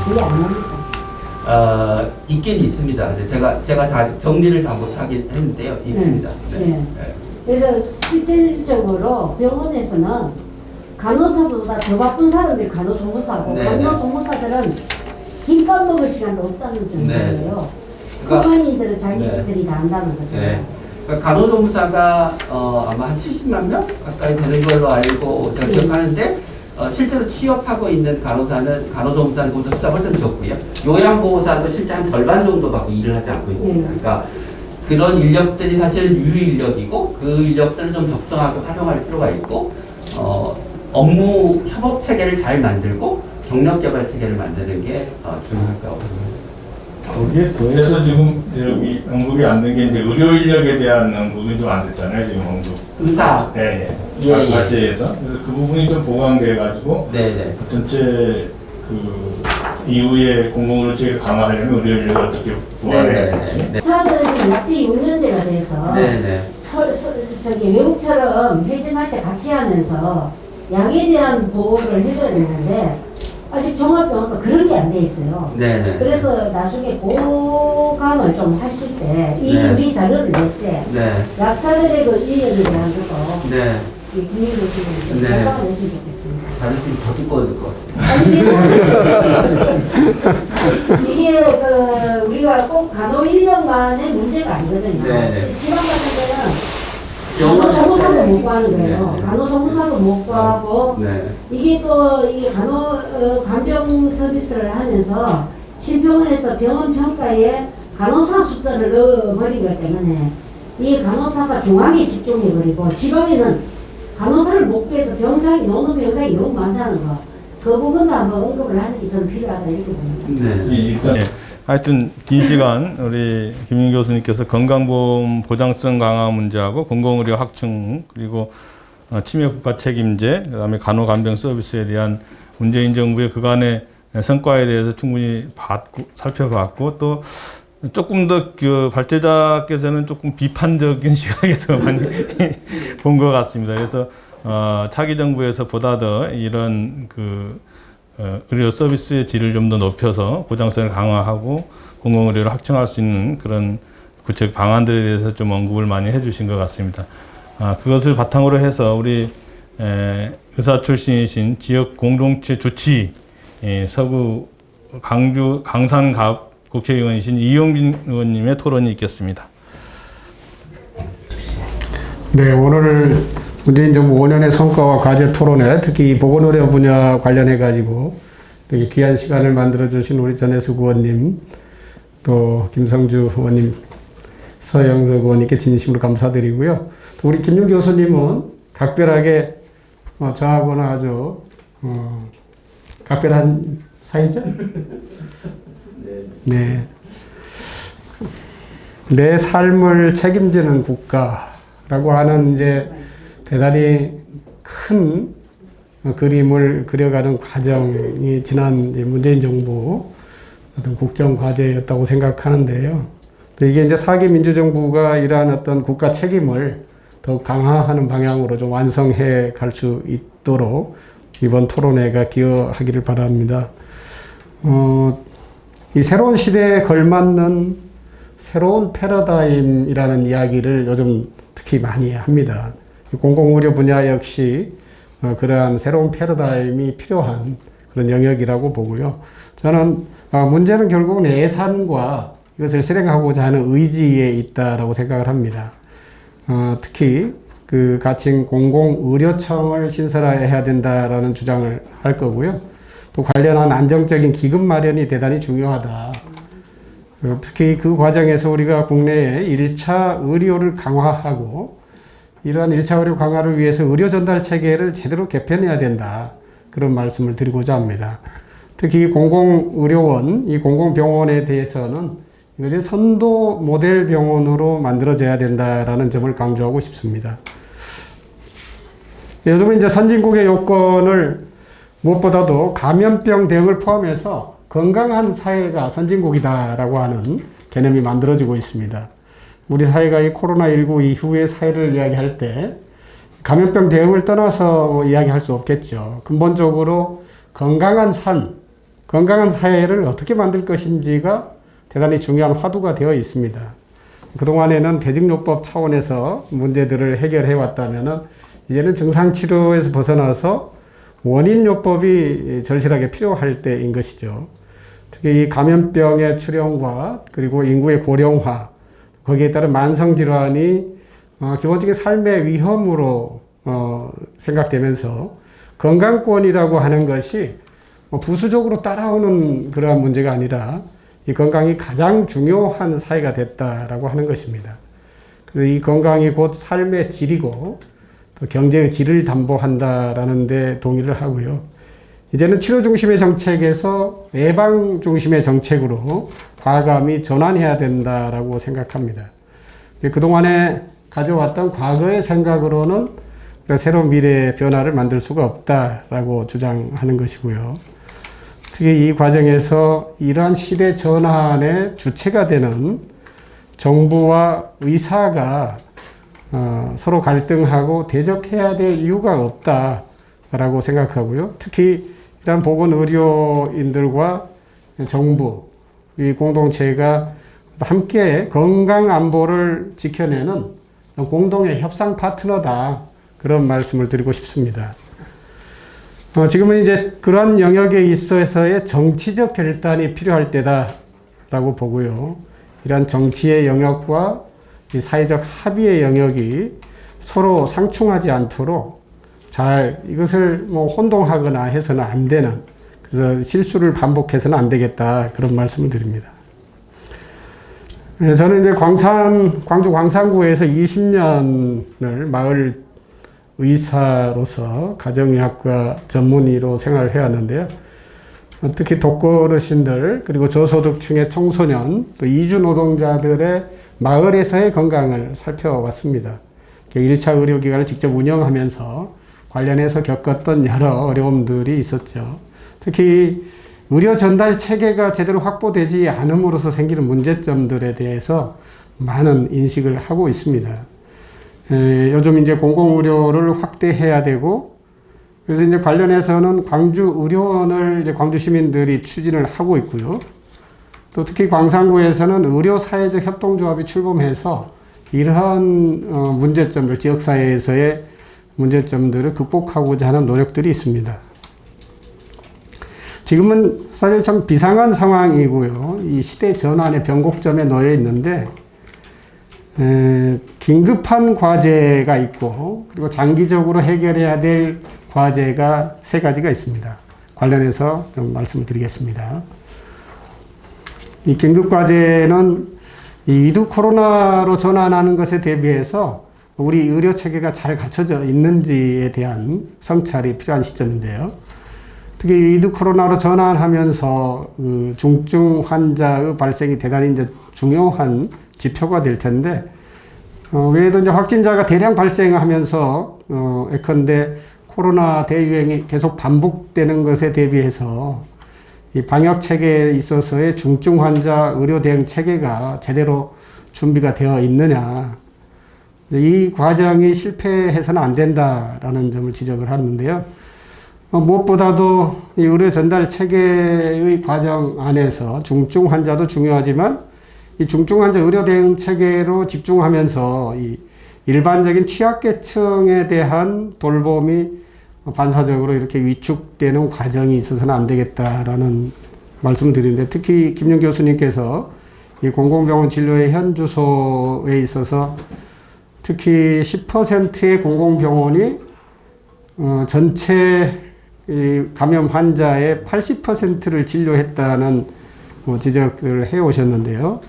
그게 안 나옵니까? 있긴 있습니다. 제가 다 정리를 다 못하긴 했는데요. 있습니다. 네. 네. 그래서 실질적으로 병원에서는 간호사보다 더 바쁜 사람들이 간호조무사고 네. 간호조무사들은 김밥 먹을 시간도 없다는 정도예요. 소상인들은 자기들이 다 한다는 거죠. 네. 그러니까 간호조무사가 아마 한 70만 명 가까이 되는 걸로 알고 제가 기억하는데 실제로 취업하고 있는 간호조무사는 그보다 숫자 훨씬 적고요. 요양보호사도 실제 한 절반 정도밖에 일을 하지 않고 있습니다. 그러니까 그런 인력들이 사실 유인력이고 그 인력들을 좀 적정하게 활용할 필요가 있고 업무 협업 체계를 잘 만들고 경력 개발 체계를 만드는 게 중요할 거라고 생각합니다. 거기에 더해서 지금 여기 언급이 안 된 게 이제 의료 인력에 대한 언급이 좀 안 됐잖아요. 지금 언급. 의사. 네, 예. 과제에서. 그래서 그 부분이 좀 보강돼 가지고 네네. 전체 그 이후에 공공의료 체계를 강화하려면 의료 인력을 어떻게 보완해야 될지. 의사들이 약대 6년대가 돼서 네네. 외국처럼 회전할 때 같이 하면서 약에 대한 보호를 해줘야 되는데 아직 종합병원도 그런 게 안 돼 있어요. 네네. 그래서 나중에 보강을 좀 하실 때 이 네. 우리 자료를 낼 때 네. 약사들의 그 인력에 대한 것도 네. 김민구 씨는 좀 네. 보강을 했으면 좋겠습니다. 자존심 더 두꺼워야 될 것 같습니다. 아니, 이게 우리가 꼭 간호 인력만의 문제가 아니거든요. 네. 지방 같은 데는 간호조무사도 못 구하는 거예요. 네. 간호조무사도 못 구하고 네. 이게 또 이 간병 서비스를 하면서 실병원에서 병원 평가에 간호사 숫자를 넣어버린 것 때문에 이 간호사가 중앙에 집중해버리고 지방에는 간호사를 못 구해서 노는 병상이 너무 많다는 거. 그 부분도 한번 언급을 하는 게 저는 필요하다 이렇게 봅니다. 네. 일단 하여튼 긴 시간 우리 김민 교수님께서 건강보험 보장성 강화 문제하고 공공의료 확충 그리고 치매 국가 책임제 그다음에 간호간병 서비스에 대한 문재인 정부의 그간의 성과에 대해서 충분히 살펴봤고 또 조금 더 그 발제자께서는 조금 비판적인 시각에서 많이 본 것 같습니다. 그래서 차기 정부에서 보다 더 이런 그 의료 서비스의 질을 좀 더 높여서 보장성을 강화하고 공공의료를 확충할 수 있는 그런 구체적 방안들에 대해서 좀 언급을 많이 해주신 것 같습니다. 그것을 바탕으로 해서 우리 의사 출신이신 지역 공동체 주치 서구 강주 강산갑 국회의원이신 이용진 의원님의 토론이 있겠습니다. 네, 오늘 문재인 정부 5년의 성과와 과제 토론회, 특히 보건의료 분야 관련해가지고 되게 귀한 시간을 만들어주신 우리 전혜숙 의원님, 또 김성주 의원님, 서영석 의원님께 진심으로 감사드리고요. 또 우리 김윤 교수님은 각별하게 저하고는 아주 각별한 사이죠? 네. 내 삶을 책임지는 국가라고 하는 이제 대단히 큰 그림을 그려가는 과정이 지난 문재인 정부 어떤 국정 과제였다고 생각하는데요. 이게 이제 4기 민주정부가 이러한 어떤 국가 책임을 더욱 강화하는 방향으로 좀 완성해 갈 수 있도록 이번 토론회가 기여하기를 바랍니다. 이 새로운 시대에 걸맞는 새로운 패러다임이라는 이야기를 요즘 특히 많이 합니다. 공공의료 분야 역시 그러한 새로운 패러다임이 필요한 그런 영역이라고 보고요. 저는 문제는 결국은 예산과 이것을 실행하고자 하는 의지에 있다라고 생각을 합니다. 특히 그 가칭 공공의료청을 신설해야 된다라는 주장을 할 거고요. 또 관련한 안정적인 기금 마련이 대단히 중요하다. 특히 그 과정에서 우리가 국내에 1차 의료를 강화하고 이러한 1차 의료 강화를 위해서 의료 전달 체계를 제대로 개편해야 된다. 그런 말씀을 드리고자 합니다. 특히 공공의료원, 이 공공병원에 대해서는 이것이 선도 모델 병원으로 만들어져야 된다라는 점을 강조하고 싶습니다. 요즘은 이제 선진국의 요건을 무엇보다도 감염병 대응을 포함해서 건강한 사회가 선진국이다라고 하는 개념이 만들어지고 있습니다. 우리 사회가 이 코로나19 이후의 사회를 이야기할 때 감염병 대응을 떠나서 이야기할 수 없겠죠. 근본적으로 건강한 삶, 건강한 사회를 어떻게 만들 것인지가 대단히 중요한 화두가 되어 있습니다. 그동안에는 대증요법 차원에서 문제들을 해결해 왔다면 이제는 증상치료에서 벗어나서 원인요법이 절실하게 필요할 때인 것이죠. 특히 이 감염병의 출현과 그리고 인구의 고령화, 거기에 따른 만성질환이 기본적인 삶의 위험으로 생각되면서 건강권이라고 하는 것이 부수적으로 따라오는 그러한 문제가 아니라 이 건강이 가장 중요한 사회가 됐다라고 하는 것입니다. 그래서 이 건강이 곧 삶의 질이고 또 경제의 질을 담보한다라는 데 동의를 하고요. 이제는 치료 중심의 정책에서 예방 중심의 정책으로 과감히 전환해야 된다라고 생각합니다. 그동안에 가져왔던 과거의 생각으로는 새로운 미래의 변화를 만들 수가 없다라고 주장하는 것이고요. 특히 이 과정에서 이러한 시대 전환의 주체가 되는 정부와 의사가 서로 갈등하고 대적해야 될 이유가 없다라고 생각하고요. 특히 이러한 보건의료인들과 정부, 이 공동체가 함께 건강 안보를 지켜내는 공동의 협상 파트너다. 그런 말씀을 드리고 싶습니다. 지금은 이제 그러한 영역에 있어서의 정치적 결단이 필요할 때다라고 보고요. 이러한 정치의 영역과 이 사회적 합의의 영역이 서로 상충하지 않도록 잘 이것을 혼동하거나 해서는 안 되는, 그래서 실수를 반복해서는 안 되겠다, 그런 말씀을 드립니다. 저는 이제 광주 광산구에서 20년을 마을 의사로서 가정의학과 전문의로 생활을 해왔는데요. 특히 독거어르신들 그리고 저소득층의 청소년 또 이주 노동자들의 마을에서의 건강을 살펴왔습니다. 1차 의료기관을 직접 운영하면서 관련해서 겪었던 여러 어려움들이 있었죠. 특히 의료 전달 체계가 제대로 확보되지 않음으로써 생기는 문제점들에 대해서 많은 인식을 하고 있습니다. 요즘 이제 공공의료를 확대해야 되고, 그래서 이제 관련해서는 광주 의료원을 이제 광주 시민들이 추진을 하고 있고요. 또 특히 광산구에서는 의료사회적 협동조합이 출범해서 이러한 문제점들, 지역사회에서의 문제점들을 극복하고자 하는 노력들이 있습니다. 지금은 사실 참 비상한 상황이고요. 이 시대 전환의 변곡점에 놓여 있는데, 긴급한 과제가 있고 그리고 장기적으로 해결해야 될 과제가 세 가지가 있습니다. 관련해서 좀 말씀을 드리겠습니다. 이 긴급 과제는 이 위드 코로나로 전환하는 것에 대비해서 우리 의료 체계가 잘 갖춰져 있는지에 대한 성찰이 필요한 시점인데요. 특히 위드 코로나로 전환하면서 중증 환자의 발생이 대단히 이제 중요한 지표가 될 텐데, 외에도 이제 확진자가 대량 발생하면서, 예컨대 코로나 대유행이 계속 반복되는 것에 대비해서 이 방역 체계에 있어서의 중증 환자 의료 대응 체계가 제대로 준비가 되어 있느냐. 이 과정이 실패해서는 안 된다라는 점을 지적을 하는데요. 무엇보다도 이 의료 전달 체계의 과정 안에서 중증 환자도 중요하지만 이 중증 환자 의료 대응 체계로 집중하면서 이 일반적인 취약계층에 대한 돌봄이 반사적으로 이렇게 위축되는 과정이 있어서는 안 되겠다라는 말씀을 드리는데, 특히 김윤 교수님께서 이 공공병원 진료의 현주소에 있어서 특히 10%의 공공병원이 전체 이 감염 환자의 80%를 진료했다는 지적을 해 오셨는데요.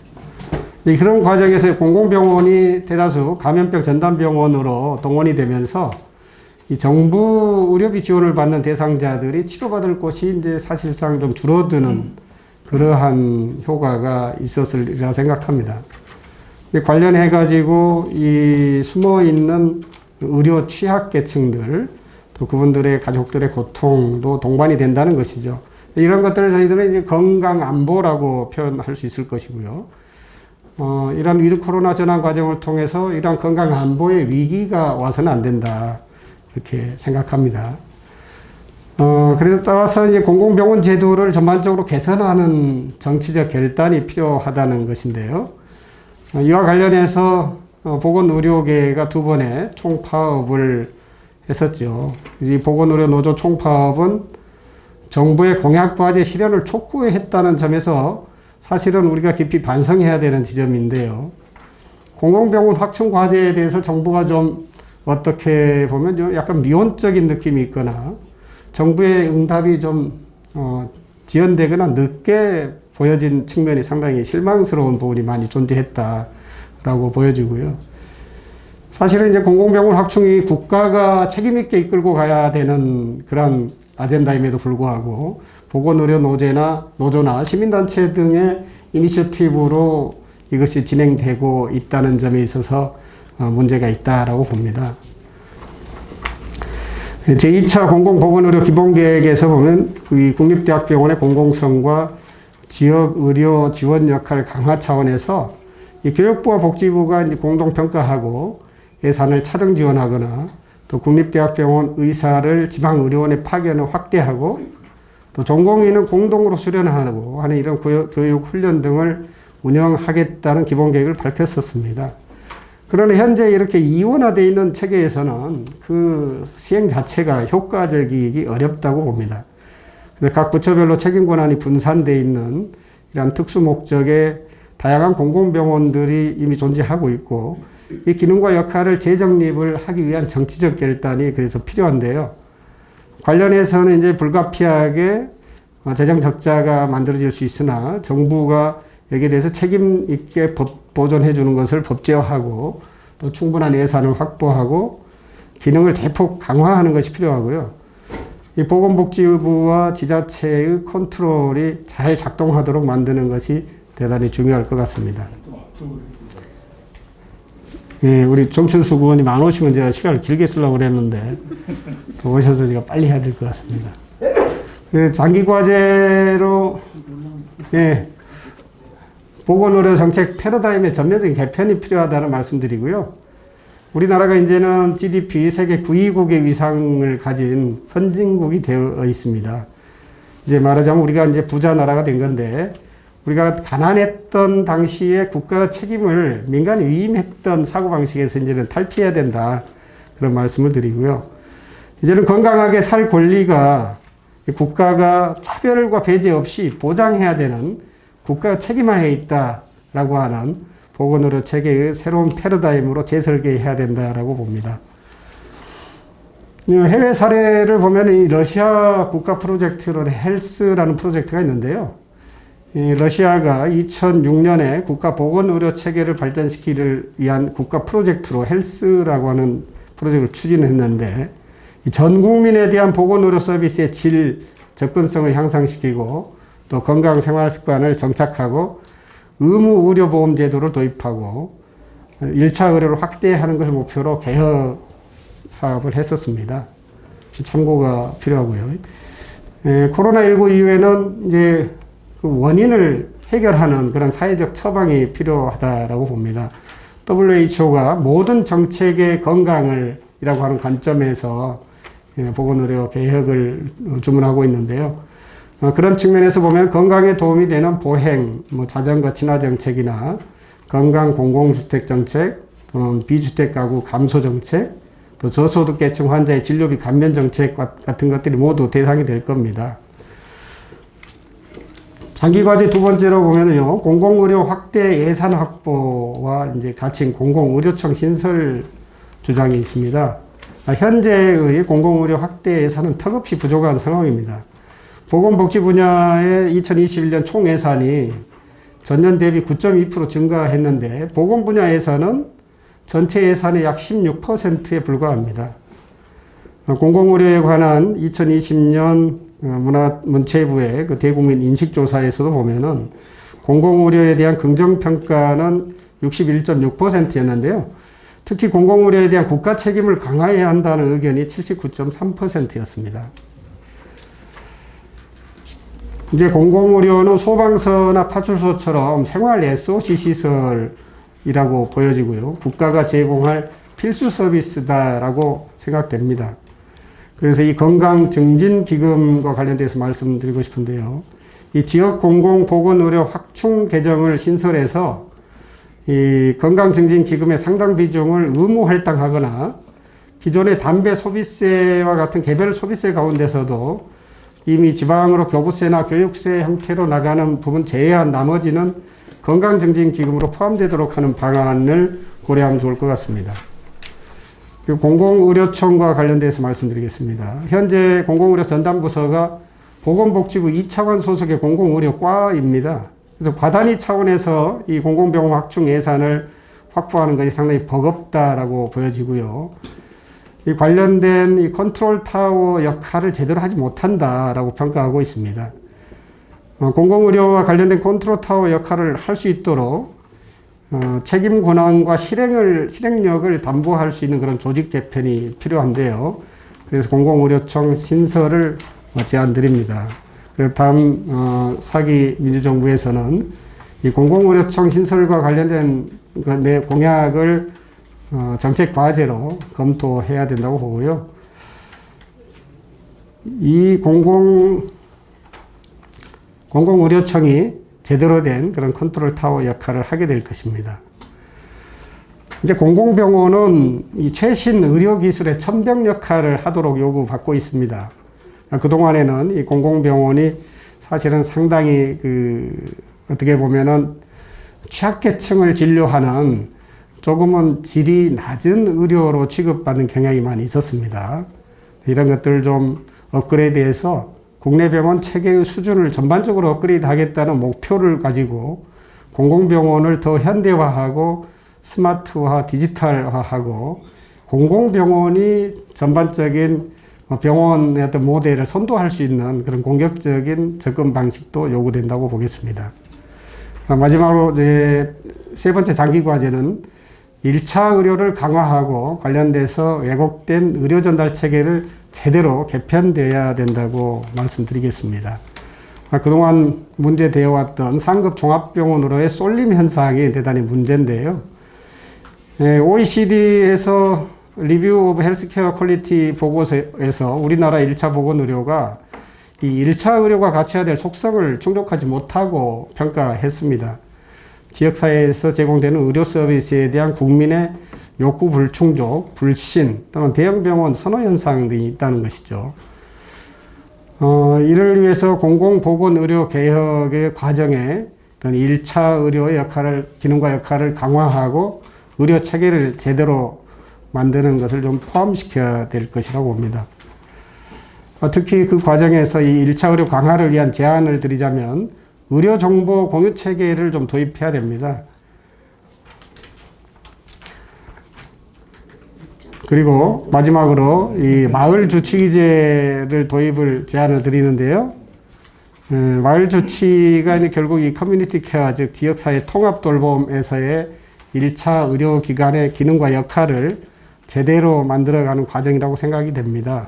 그런 과정에서 공공병원이 대다수 감염병 전담병원으로 동원이 되면서 이 정부 의료비 지원을 받는 대상자들이 치료받을 곳이 이제 사실상 좀 줄어드는 그러한 효과가 있었으리라 생각합니다. 관련해 가지고 이 숨어 있는 의료 취약계층들, 또 그분들의 가족들의 고통도 동반이 된다는 것이죠. 이런 것들을 저희들은 이제 건강 안보라고 표현할 수 있을 것이고요. 이런 위드 코로나 전환 과정을 통해서 이런 건강 안보의 위기가 와서는 안 된다, 이렇게 생각합니다. 그래서 따라서 이제 공공병원 제도를 전반적으로 개선하는 정치적 결단이 필요하다는 것인데요. 이와 관련해서 보건의료계가 두 번의 총파업을 했었죠. 이 보건의료노조 총파업은 정부의 공약과제 실현을 촉구했다는 점에서 사실은 우리가 깊이 반성해야 되는 지점인데요. 공공병원 확충 과제에 대해서 정부가 좀 어떻게 보면 좀 약간 미온적인 느낌이 있거나 정부의 응답이 좀 지연되거나 늦게 보여진 측면이 상당히 실망스러운 부분이 많이 존재했다라고 보여지고요. 사실은 이제 공공병원 확충이 국가가 책임있게 이끌고 가야 되는 그런 아젠다임에도 불구하고 보건의료노조나 시민단체 등의 이니셔티브로 이것이 진행되고 있다는 점에 있어서 문제가 있다라고 봅니다. 제2차 공공보건의료 기본계획에서 보면 이 국립대학병원의 공공성과 지역의료 지원 역할 강화 차원에서 이 교육부와 복지부가 이제 공동평가하고 예산을 차등 지원하거나 또 국립대학병원 의사를 지방의료원에 파견을 확대하고 또 전공의는 공동으로 수련하고 하는 이런 교육 훈련 등을 운영하겠다는 기본계획을 밝혔었습니다. 그러나 현재 이렇게 이원화되어 있는 체계에서는 그 시행 자체가 효과적이기 어렵다고 봅니다. 각 부처별로 책임 권한이 분산되어 있는 이런 특수 목적의 다양한 공공병원들이 이미 존재하고 있고 이 기능과 역할을 재정립을 하기 위한 정치적 결단이 그래서 필요한데요. 관련해서는 이제 불가피하게 재정 적자가 만들어질 수 있으나 정부가 여기에 대해서 책임 있게 보존해 주는 것을 법제화하고 또 충분한 예산을 확보하고 기능을 대폭 강화하는 것이 필요하고요. 이 보건복지부와 지자체의 컨트롤이 잘 작동하도록 만드는 것이 대단히 중요할 것 같습니다. 예, 우리 정춘수 의원님 안 오시면 제가 시간을 길게 쓰려고 그랬는데 오셔서 제가 빨리 해야 될 것 같습니다. 장기 과제로 예, 보건의료 정책 패러다임의 전면적인 개편이 필요하다는 말씀드리고요. 우리나라가 이제는 GDP 세계 9위국의 위상을 가진 선진국이 되어 있습니다. 이제 말하자면 우리가 이제 부자 나라가 된 건데 우리가 가난했던 당시에 국가 책임을 민간에 위임했던 사고방식에서 이제는 탈피해야 된다. 그런 말씀을 드리고요. 이제는 건강하게 살 권리가 국가가 차별과 배제 없이 보장해야 되는 국가가 책임하에 있다라고 하는 보건의료 체계의 새로운 패러다임으로 재설계해야 된다라고 봅니다. 해외 사례를 보면 이 러시아 국가 프로젝트로 헬스라는 프로젝트가 있는데요. 이 러시아가 2006년에 국가 보건의료 체계를 발전시키기를 위한 국가 프로젝트로 헬스라고 하는 프로젝트를 추진했는데 전 국민에 대한 보건의료 서비스의 질, 접근성을 향상시키고 또 건강 생활 습관을 정착하고 의무 의료보험 제도를 도입하고 1차 의료를 확대하는 것을 목표로 개혁 사업을 했었습니다. 참고가 필요하고요. 코로나19 이후에는 이제 그 원인을 해결하는 그런 사회적 처방이 필요하다라고 봅니다. WHO가 모든 정책의 건강을 이라고 하는 관점에서 보건의료 개혁을 주문하고 있는데요. 그런 측면에서 보면 건강에 도움이 되는 보행, 자전거 친화 정책이나 건강 공공주택 정책, 비주택 가구 감소 정책, 또 저소득계층 환자의 진료비 감면 정책 같은 것들이 모두 대상이 될 겁니다. 장기과제 두 번째로 보면요, 공공의료 확대 예산 확보와 이제 같이 공공의료청 신설 주장이 있습니다. 현재의 공공의료 확대 예산은 턱없이 부족한 상황입니다. 보건복지 분야의 2021년 총 예산이 전년 대비 9.2% 증가했는데 보건 분야 예산은 전체 예산의 약 16%에 불과합니다. 공공의료에 관한 2020년 문체부의 그 대국민 인식조사에서도 보면은 공공의료에 대한 긍정평가는 61.6%였는데요. 특히 공공의료에 대한 국가 책임을 강화해야 한다는 의견이 79.3%였습니다. 이제 공공의료는 소방서나 파출소처럼 생활 SOC 시설이라고 보여지고요. 국가가 제공할 필수 서비스다라고 생각됩니다. 그래서 이 건강증진기금과 관련돼서 말씀드리고 싶은데요. 이 지역 공공보건의료 확충 개정을 신설해서 이 건강증진기금의 상당 비중을 의무 할당하거나 기존의 담배 소비세와 같은 개별 소비세 가운데서도 이미 지방으로 교부세나 교육세 형태로 나가는 부분 제외한 나머지는 건강증진기금으로 포함되도록 하는 방안을 고려하면 좋을 것 같습니다. 그리고 공공의료청과 관련돼서 말씀드리겠습니다. 현재 공공의료 전담부서가 보건복지부 2차관 소속의 공공의료과입니다. 그래서 과단위 차원에서 이 공공병원 확충 예산을 확보하는 것이 상당히 버겁다라고 보여지고요. 이 관련된 이 컨트롤 타워 역할을 제대로 하지 못한다라고 평가하고 있습니다. 공공의료와 관련된 컨트롤 타워 역할을 할 수 있도록 책임 권한과 실행력을 담보할 수 있는 그런 조직 개편이 필요한데요. 그래서 공공의료청 신설을 제안드립니다. 그리고 다음 사기 민주정부에서는 이 공공의료청 신설과 관련된 내 공약을 정책 과제로 검토해야 된다고 보고요. 이 공공의료청이 제대로 된 그런 컨트롤 타워 역할을 하게 될 것입니다. 이제 공공병원은 이 최신 의료기술의 천병 역할을 하도록 요구받고 있습니다. 그동안에는 이 공공병원이 사실은 상당히 어떻게 보면은 취약계층을 진료하는 조금은 질이 낮은 의료로 취급받는 경향이 많이 있었습니다. 이런 것들을 좀 업그레이드해서 국내 병원 체계의 수준을 전반적으로 업그레이드 하겠다는 목표를 가지고 공공병원을 더 현대화하고 스마트화, 디지털화하고 공공병원이 전반적인 병원의 어떤 모델을 선도할 수 있는 그런 공격적인 접근 방식도 요구된다고 보겠습니다. 마지막으로 세 번째 장기 과제는 1차 의료를 강화하고 관련돼서 왜곡된 의료 전달 체계를 제대로 개편되어야 된다고 말씀드리겠습니다. 그동안 문제되어 왔던 상급 종합병원으로의 쏠림 현상이 대단히 문제인데요. OECD에서 리뷰 오브 헬스케어 퀄리티 보고서에서 우리나라 1차 보건의료가 이 1차 의료가 갖춰야 될 속성을 충족하지 못하고 평가했습니다. 지역사회에서 제공되는 의료 서비스에 대한 국민의 욕구 불충족, 불신 또는 대형병원 선호 현상 등이 있다는 것이죠. 이를 위해서 공공보건의료 개혁의 과정에 그런 1차 의료의 역할을, 기능과 역할을 강화하고 의료 체계를 제대로 만드는 것을 좀 포함시켜야 될 것이라고 봅니다. 특히 그 과정에서 이 1차 의료 강화를 위한 제안을 드리자면 의료 정보 공유 체계를 좀 도입해야 됩니다. 그리고 마지막으로 이 마을 주치의제를 도입을 제안을 드리는데요. 마을 주치가 결국 이 커뮤니티 케어, 즉 지역사회 통합 돌봄에서의 1차 의료기관의 기능과 역할을 제대로 만들어가는 과정이라고 생각이 됩니다.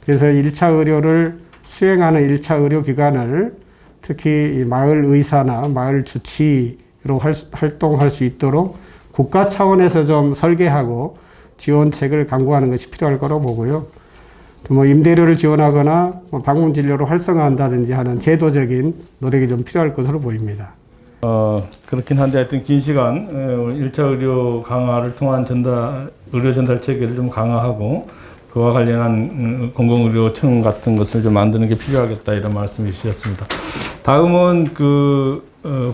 그래서 1차 의료를 수행하는 1차 의료기관을 특히 이 마을 의사나 마을 주치의로 활동할 수 있도록 국가 차원에서 좀 설계하고 지원책을 강구하는 것이 필요할 거라고 보고요. 또 임대료를 지원하거나 방문 진료를 활성화한다든지 하는 제도적인 노력이 좀 필요할 것으로 보입니다. 그렇긴 한데 하여튼 긴 시간 1차 의료 강화를 통한 의료 전달 체계를 좀 강화하고 그와 관련한 공공의료청 같은 것을 좀 만드는 게 필요하겠다 이런 말씀이 주셨습니다. 다음은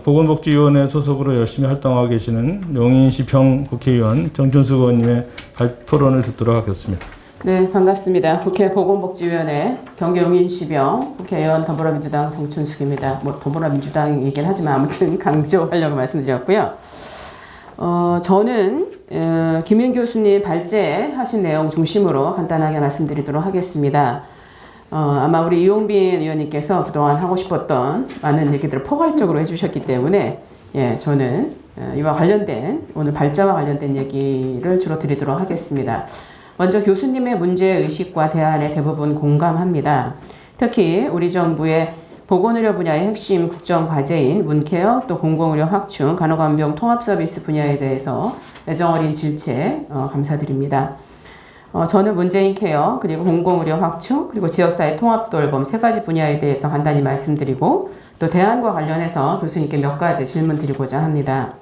보건복지위원회 소속으로 열심히 활동하고 계시는 용인시평 국회의원 정춘숙 의원님의 토론을 듣도록 하겠습니다. 네, 반갑습니다. 국회 보건복지위원회 경기 용인시병 국회의원 더불어민주당 정춘숙입니다. 더불어민주당이긴 하지만 아무튼 강조하려고 말씀드렸고요. 저는 김윤 교수님 발제하신 내용 중심으로 간단하게 말씀드리도록 하겠습니다. 아마 우리 이용빈 의원님께서 그동안 하고 싶었던 많은 얘기들을 포괄적으로 해주셨기 때문에 저는 이와 관련된 오늘 발제와 관련된 얘기를 주로 드리도록 하겠습니다. 먼저 교수님의 문제의식과 대안에 대부분 공감합니다. 특히 우리 정부의 보건의료 분야의 핵심 국정과제인 문케어 또 공공의료 확충, 간호간병 통합서비스 분야에 대해서 애정어린 질책 감사드립니다. 저는 문재인 케어, 그리고 공공의료 확충, 그리고 지역사회 통합돌봄 세 가지 분야에 대해서 간단히 말씀드리고 또 대안과 관련해서 교수님께 몇 가지 질문 드리고자 합니다.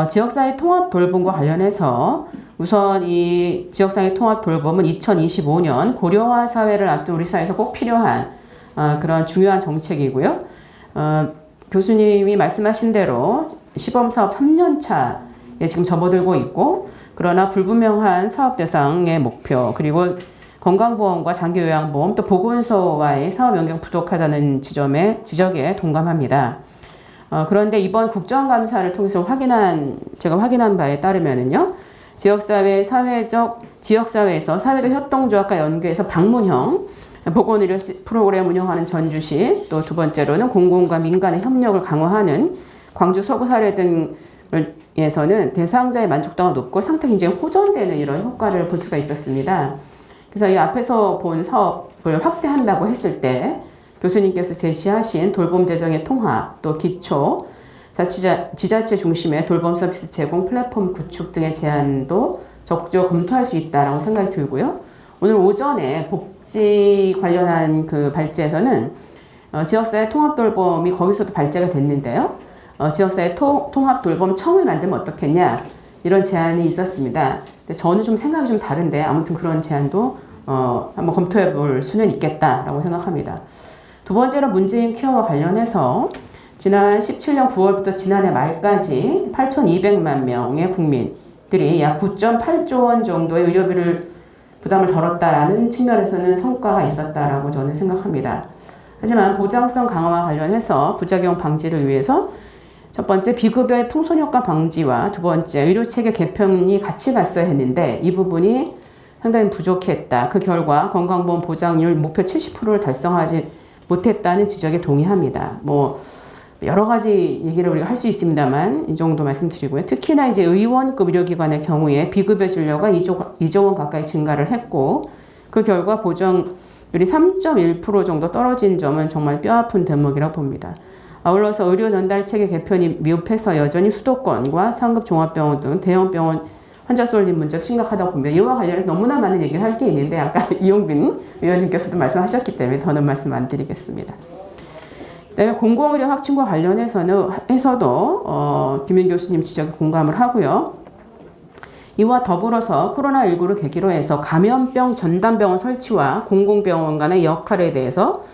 지역사회 통합돌봄과 관련해서 우선 이 지역사회 통합돌봄은 2025년 고령화 사회를 앞둔 우리 사회에서 꼭 필요한 그런 중요한 정책이고요. 교수님이 말씀하신 대로 시범사업 3년차에 지금 접어들고 있고 그러나 불분명한 사업 대상의 목표 그리고 건강보험과 장기요양보험 또 보건소와의 사업 연계 부족하다는 지적에 동감합니다. 그런데 이번 국정감사를 통해서 제가 확인한 바에 따르면은요, 지역사회에서 사회적 협동조합과 연계해서 방문형 보건의료 프로그램 운영하는 전주시, 또 두 번째로는 공공과 민간의 협력을 강화하는 광주 서구 사례 등에서는 대상자의 만족도가 높고 상태 굉장히 호전되는 이런 효과를 볼 수가 있었습니다. 그래서 이 앞에서 본 사업을 확대한다고 했을 때 교수님께서 제시하신 돌봄 재정의 통합, 또 기초, 지자체 중심의 돌봄 서비스 제공 플랫폼 구축 등의 제안도 적극적으로 검토할 수 있다라고 생각이 들고요. 오늘 오전에 복지 관련한 그 발제에서는 지역사회 통합돌봄이 거기서도 발제가 됐는데요. 지역사회 통합돌봄청을 만들면 어떻겠냐 이런 제안이 있었습니다. 근데 저는 좀 생각이 좀 다른데 아무튼 그런 제안도 한번 검토해 볼 수는 있겠다라고 생각합니다. 두 번째로 문재인 케어와 관련해서 지난 17년 9월부터 지난해 말까지 8,200만 명의 국민들이 약 9.8조 원 정도의 의료비를 부담을 덜었다라는 측면에서는 성과가 있었다라고 저는 생각합니다. 하지만 보장성 강화와 관련해서 부작용 방지를 위해서 첫 번째 비급여의 풍선효과 방지와 두 번째 의료체계 개편이 같이 갔어야 했는데 이 부분이 상당히 부족했다. 그 결과 건강보험 보장률 목표 70%를 달성하지 못했다는 지적에 동의합니다. 여러 가지 얘기를 우리가 할 수 있습니다만 이 정도 말씀드리고요. 특히나 이제 의원급 의료기관의 경우에 비급여 진료가 2조 원 가까이 증가를 했고 그 결과 보정률이 3.1% 정도 떨어진 점은 정말 뼈아픈 대목이라고 봅니다. 아울러서 의료 전달 체계 개편이 미흡해서 여전히 수도권과 상급 종합병원 등 대형 병원 환자 쏠림 문제가 심각하다고 봅니다. 이와 관련해서 너무나 많은 얘기를 할 게 있는데 아까 이용빈 의원님께서도 말씀하셨기 때문에 더는 말씀 안 드리겠습니다. 그다음에 공공의료 확충과 관련해서도 김윤 교수님 지적에 공감을 하고요. 이와 더불어서 코로나19를 계기로 해서 감염병 전담병원 설치와 공공병원 간의 역할에 대해서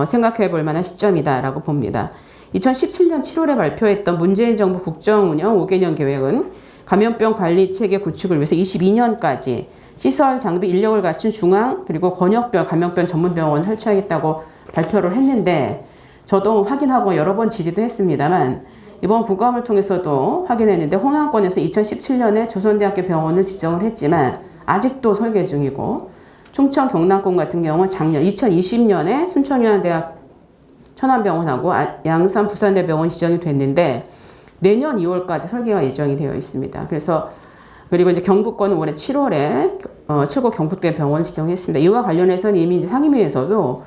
생각해 볼 만한 시점이다라고 봅니다. 2017년 7월에 발표했던 문재인 정부 국정운영 5개년 계획은 감염병 관리 체계 구축을 위해서 22년까지 시설, 장비, 인력을 갖춘 중앙 그리고 권역별 감염병 전문병원 설치하겠다고 발표를 했는데 저도 확인하고 여러 번 질의도 했습니다만 이번 국감을 통해서도 확인했는데 호남권에서 2017년에 조선대학교 병원을 지정을 했지만 아직도 설계 중이고 충청 경남권 같은 경우는 작년 2020년에 순천여대학 천안병원하고 양산 부산대병원 지정이 됐는데 내년 2월까지 설계가 예정이 되어 있습니다. 그리고 이제 경북권은 올해 7월에 7구 경북대병원 지정했습니다. 이와 관련해서는 이미 이제 상임위에서도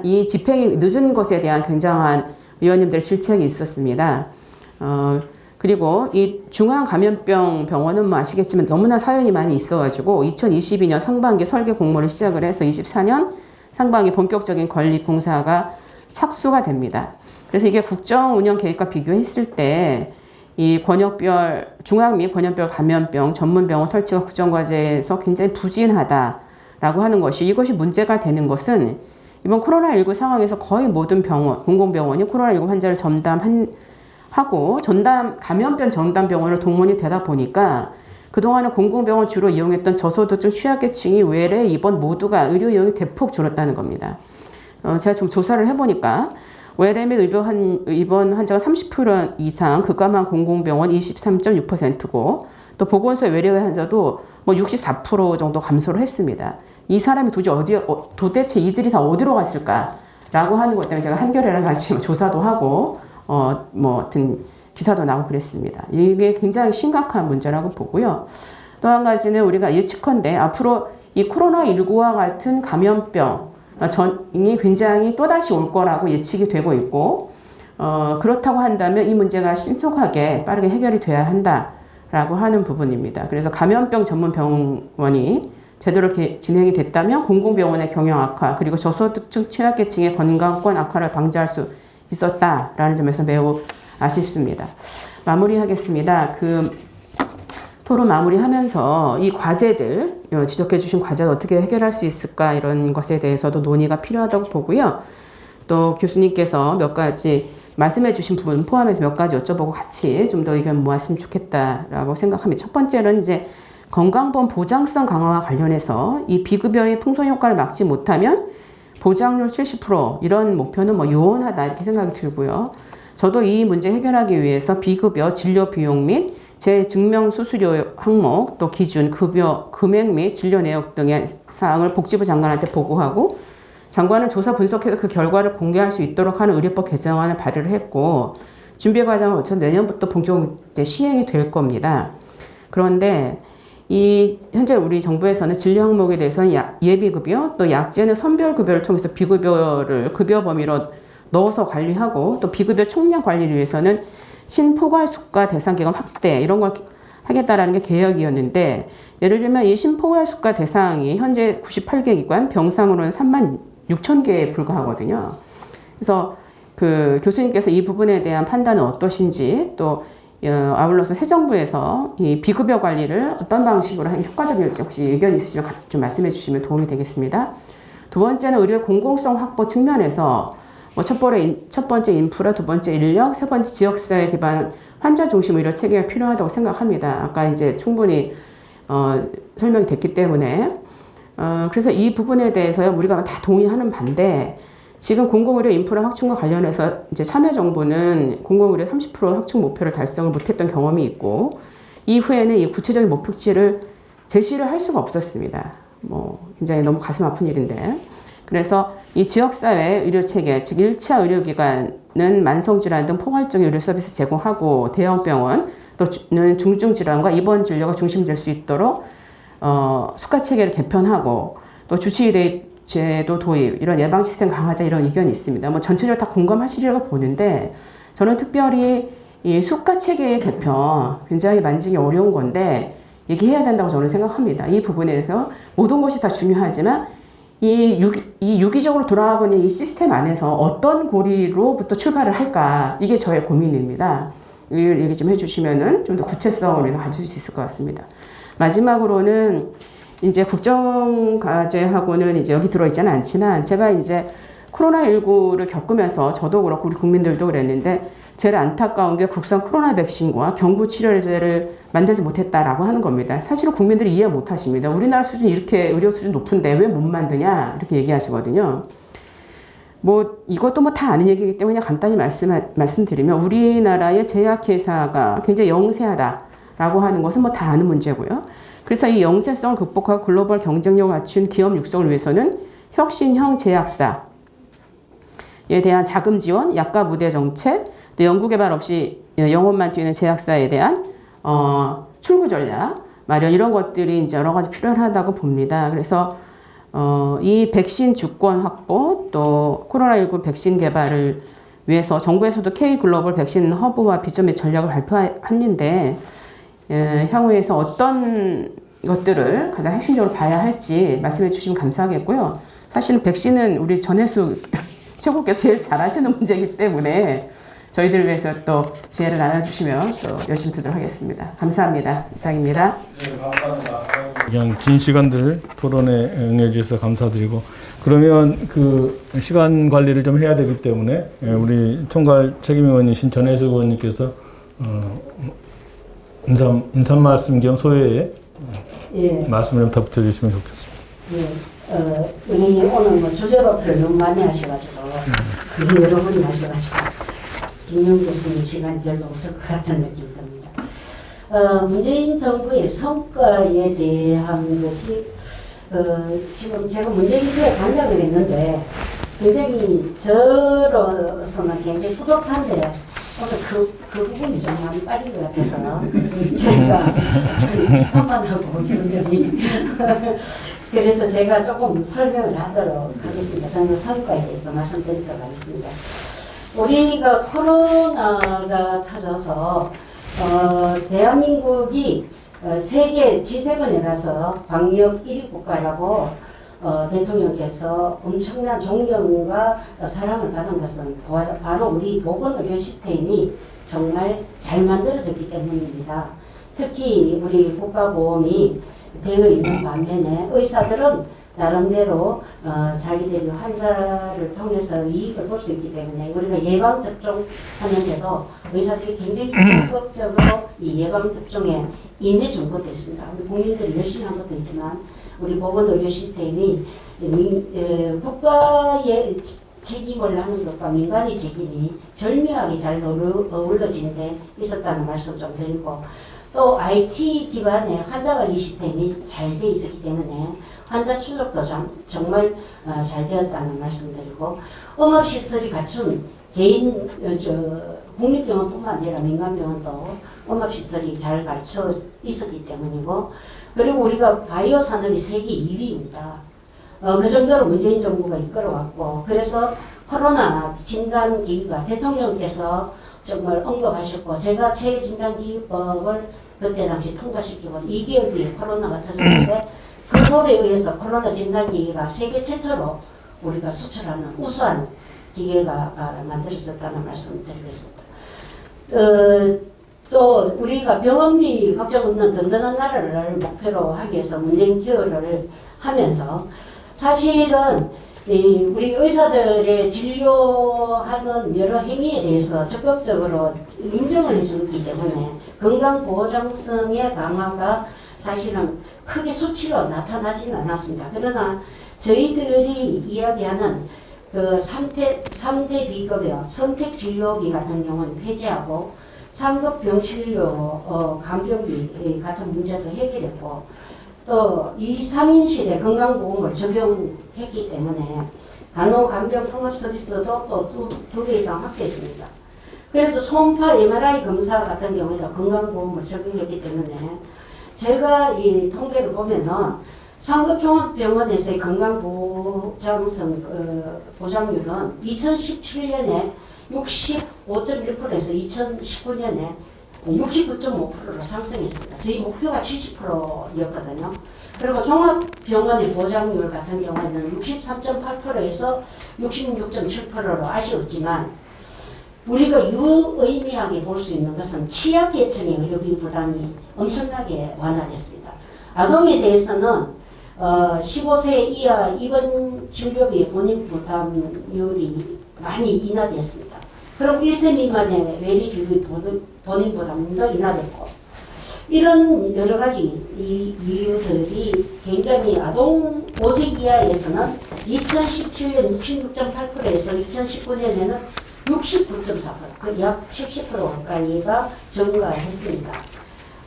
이 집행이 늦은 것에 대한 굉장한 의원님들의 질책이 있었습니다. 그리고 이 중앙감염병 병원은 뭐 아시겠지만 너무나 사연이 많이 있어가지고 2022년 상반기 설계 공모를 시작을 해서 24년 상반기 본격적인 건립 공사가 착수가 됩니다. 그래서 이게 국정 운영 계획과 비교했을 때 이 중앙 및 권역별 감염병 전문병원 설치가 국정과제에서 굉장히 부진하다라고 하는 것이 이것이 문제가 되는 것은 이번 코로나19 상황에서 거의 모든 공공병원이 코로나19 환자를 전담하고 감염병 전담병원을 동원이 되다 보니까 그동안은 공공병원 주로 이용했던 저소득층 취약계층이 외래 입원 모두가 의료 이용이 대폭 줄었다는 겁니다. 제가 좀 조사를 해보니까 외래 및 입원 환자가 30% 이상 급감한 공공병원 23.6%고 또 보건소 외래 환자도 뭐 64% 정도 감소를 했습니다. 이 사람이 도대체 이들이 다 어디로 갔을까라고 하는 것 때문에 제가 한겨레랑 같이 조사도 하고 하여튼 기사도 나오고 그랬습니다. 이게 굉장히 심각한 문제라고 보고요. 또 한 가지는 우리가 예측컨대 앞으로 이 코로나19와 같은 감염병 전이 굉장히 또다시 올 거라고 예측이 되고 있고 그렇다고 한다면 이 문제가 신속하게 빠르게 해결이 돼야 한다라고 하는 부분입니다. 그래서 감염병 전문 병원이 제대로 진행이 됐다면 공공병원의 경영 악화 그리고 저소득층 취약계층의 건강권 악화를 방지할 수 있었다라는 점에서 매우 아쉽습니다. 마무리하겠습니다. 토론 마무리하면서 이 과제들, 지적해 주신 과제를 어떻게 해결할 수 있을까 이런 것에 대해서도 논의가 필요하다고 보고요. 또 교수님께서 몇 가지 말씀해 주신 부분 포함해서 몇 가지 여쭤보고 같이 좀 더 의견 모았으면 좋겠다라고 생각합니다. 첫 번째는 이제 건강보험 보장성 강화와 관련해서 이 비급여의 풍선 효과를 막지 못하면 보장률 70% 이런 목표는 요원하다 이렇게 생각이 들고요. 저도 이 문제 해결하기 위해서 비급여 진료 비용 및 재증명 수수료 항목, 또 기준, 급여, 금액 및 진료 내역 등의 사항을 복지부 장관한테 보고하고 장관은 조사 분석해서 그 결과를 공개할 수 있도록 하는 의료법 개정안을 발의를 했고 준비 과정을 거쳐 내년부터 본격 시행이 될 겁니다. 그런데 현재 우리 정부에서는 진료 항목에 대해서는 예비급여, 또 약제는 선별급여를 통해서 비급여를 급여 범위로 넣어서 관리하고 또 비급여 총량 관리를 위해서는 신포괄수가 대상기간 확대 이런 걸 하겠다라는 게 계획이었는데 예를 들면 이 신포괄수가 대상이 현재 98개 기관 병상으로는 36,000개에 불과하거든요. 그래서 교수님께서 이 부분에 대한 판단은 어떠신지 또 아울러서 새 정부에서 이 비급여 관리를 어떤 방식으로 하는 게 효과적일지 혹시 의견이 있으시면 좀 말씀해 주시면 도움이 되겠습니다. 두 번째는 의료 공공성 확보 측면에서 첫 번째 인프라, 두 번째 인력, 세 번째 지역사회 기반 환자 중심 의료 체계가 필요하다고 생각합니다. 아까 이제 충분히 설명이 됐기 때문에 그래서 이 부분에 대해서 우리가 다 동의하는 반대. 지금 공공의료 인프라 확충과 관련해서 이제 참여정부는 공공의료 30% 확충 목표를 달성을 못했던 경험이 있고 이후에는 이 구체적인 목표치를 제시를 할 수가 없었습니다. 굉장히 너무 가슴 아픈 일인데. 그래서 이 지역사회 의료체계, 즉 1차 의료기관은 만성질환 등 포괄적인 의료 서비스 제공하고 대형병원 또는 중증질환과 입원 진료가 중심될 수 있도록 수가체계를 개편하고 또 주치의제도 도입, 이런 예방시스템 강화자 이런 의견이 있습니다. 전체적으로 다 공감하시리라고 보는데 저는 특별히 이 수가체계의 개편 굉장히 만지기 어려운 건데 얘기해야 된다고 저는 생각합니다. 이 부분에 대해서 모든 것이 다 중요하지만 이 유기적으로 돌아가고 있는 이 시스템 안에서 어떤 고리로부터 출발을 할까 이게 저의 고민입니다. 이 얘기 좀 해주시면은 좀 더 구체성을 우리가 가질 수 있을 것 같습니다. 마지막으로는 이제 국정과제하고는 이제 여기 들어있지는 않지만 제가 이제 코로나19를 겪으면서 저도 그렇고 우리 국민들도 그랬는데 제일 안타까운 게 국산 코로나 백신과 경구 치료제를 만들지 못했다라고 하는 겁니다. 사실은 국민들이 이해 못 하십니다. 우리나라 수준이 이렇게 의료 수준 높은데 왜 못 만드냐 이렇게 얘기하시거든요. 뭐 이것도 뭐 다 아는 얘기이기 때문에 그냥 간단히 말씀드리면 우리나라의 제약회사가 굉장히 영세하다라고 하는 것은 뭐 다 아는 문제고요. 그래서 이 영세성을 극복하고 글로벌 경쟁력을 갖춘 기업 육성을 위해서는 혁신형 제약사에 대한 자금 지원, 약가 부대 정책, 또 연구개발 없이 영업만 뛰는 제약사에 대한 출구 전략 마련 이런 것들이 이제 여러 가지 필요하다고 봅니다. 그래서 이 백신 주권 확보 또 코로나19 백신 개발을 위해서 정부에서도 K 글로벌 백신 허브와 비전 및 전략을 발표했는데 향후에서 어떤 것들을 가장 핵심적으로 봐야 할지 말씀해 주시면 감사하겠고요. 사실은 백신은 우리 전혜수 최고께서 제일 잘하시는 문제이기 때문에 저희들을 위해서 또 지혜를 나눠주시면 또 열심히 듣도록 하겠습니다. 감사합니다. 이상입니다. 그냥 긴 시간들 토론에 응해주셔서 감사드리고 그러면 그 시간 관리를 좀 해야 되기 때문에 우리 총괄 책임의원이신 전혜수 의원님께서 인사 말씀 겸 소회에 예. 말씀을 좀 덧붙여 주시면 좋겠습니다. 예. 의원님 오늘 뭐 주제 발표를 너무 많이 하셔가지고 그게 여러 번이 하셔가지고 김영 교수님 시간이 별로 없을 것 같은 느낌이 듭니다. 문재인 정부의 성과에 대한 것이 지금 제가 문재인 교회 관장을 했는데 굉장히 저로서는 굉장히 뿌듯한데 오늘 그 부분이 좀 많이 빠진 것 같아서 제가 비판만 하고 있는데 그래서 제가 조금 설명을 하도록 하겠습니다. 저는 성과에 대해서 말씀드리도록 하겠습니다. 우리가 코로나가 터져서 대한민국이 세계 G7에 가서 방역 1위 국가라고 대통령께서 엄청난 존경과 사랑을 받은 것은 바로 우리 보건의료 시스템이 정말 잘 만들어졌기 때문입니다. 특히 우리 국가보험이 되어 있는 반면에 의사들은 나름대로 자기들이 환자를 통해서 이익을 볼 수 있기 때문에 우리가 예방접종 하는데도 의사들이 굉장히 적극적으로 이 예방접종에 임해준 것도 있습니다. 우리 국민들이 열심히 한 것도 있지만 우리 보건의료 시스템이 국가의 책임을 하는 것과 민간의 책임이 절묘하게 잘 어우러진 데 있었다는 말씀 좀 드리고 또 IT 기반의 환자관리 시스템이 잘 돼 있었기 때문에 환자 추적도 정말 잘 되었다는 말씀드리고 음압시설이 갖춘 개인 국립병원뿐만 아니라 민간병원도 음압시설이 잘 갖춰 있었기 때문이고 그리고 우리가 바이오 산업이 세계 2위입니다. 그 정도로 문재인 정부가 이끌어왔고 그래서 코로나 진단기기가 대통령께서 정말 언급하셨고 제가 체진단기기법을 그때 당시 통과시키고 2개월 뒤에 코로나가 터졌는데 그 법에 의해서 코로나 진단기기가 세계 최초로 우리가 수출하는 우수한 기계가 만들어졌다는 말씀을 드리겠습니다. 또 우리가 병원비 걱정 없는 든든한 나라를 목표로 하기 위해서 문재인 케어를 하면서 사실은 우리 의사들의 진료하는 여러 행위에 대해서 적극적으로 인정을 해주기 때문에 건강보장성의 강화가 사실은 크게 수치로 나타나지는 않았습니다. 그러나 저희들이 이야기하는 그 3대 B급의 선택진료비 같은 경우는 폐지하고 상급 병실료 간병비 같은 문제도 해결했고 또 2, 3인실에 건강보험을 적용했기 때문에 간호간병 통합 서비스도 또 2배 이상 확대했습니다. 그래서 초음파 MRI 검사 같은 경우에도 건강보험을 적용했기 때문에 제가 이 통계를 보면은 상급 종합병원에서의 건강보장성 보장률은 2017년에 65.1%에서 2019년에 69.5%로 상승했습니다. 저희 목표가 70%였거든요. 그리고 종합병원의 보장률 같은 경우에는 63.8%에서 66.7%로 아쉬웠지만 우리가 유의미하게 볼 수 있는 것은 취약계층의 의료비 부담이 엄청나게 완화됐습니다. 아동에 대해서는 15세 이하 입원 진료비 본인 부담률이 많이 인하됐습니다. 그리고 1세 미만의 외리주비 본인 부담도 인하됐고 이런 여러 가지 이유들이 굉장히 아동 5세 이하에서는 2017년 66.8%에서 2019년에는 69.4%, 약 70% 가까이가 증가했습니다.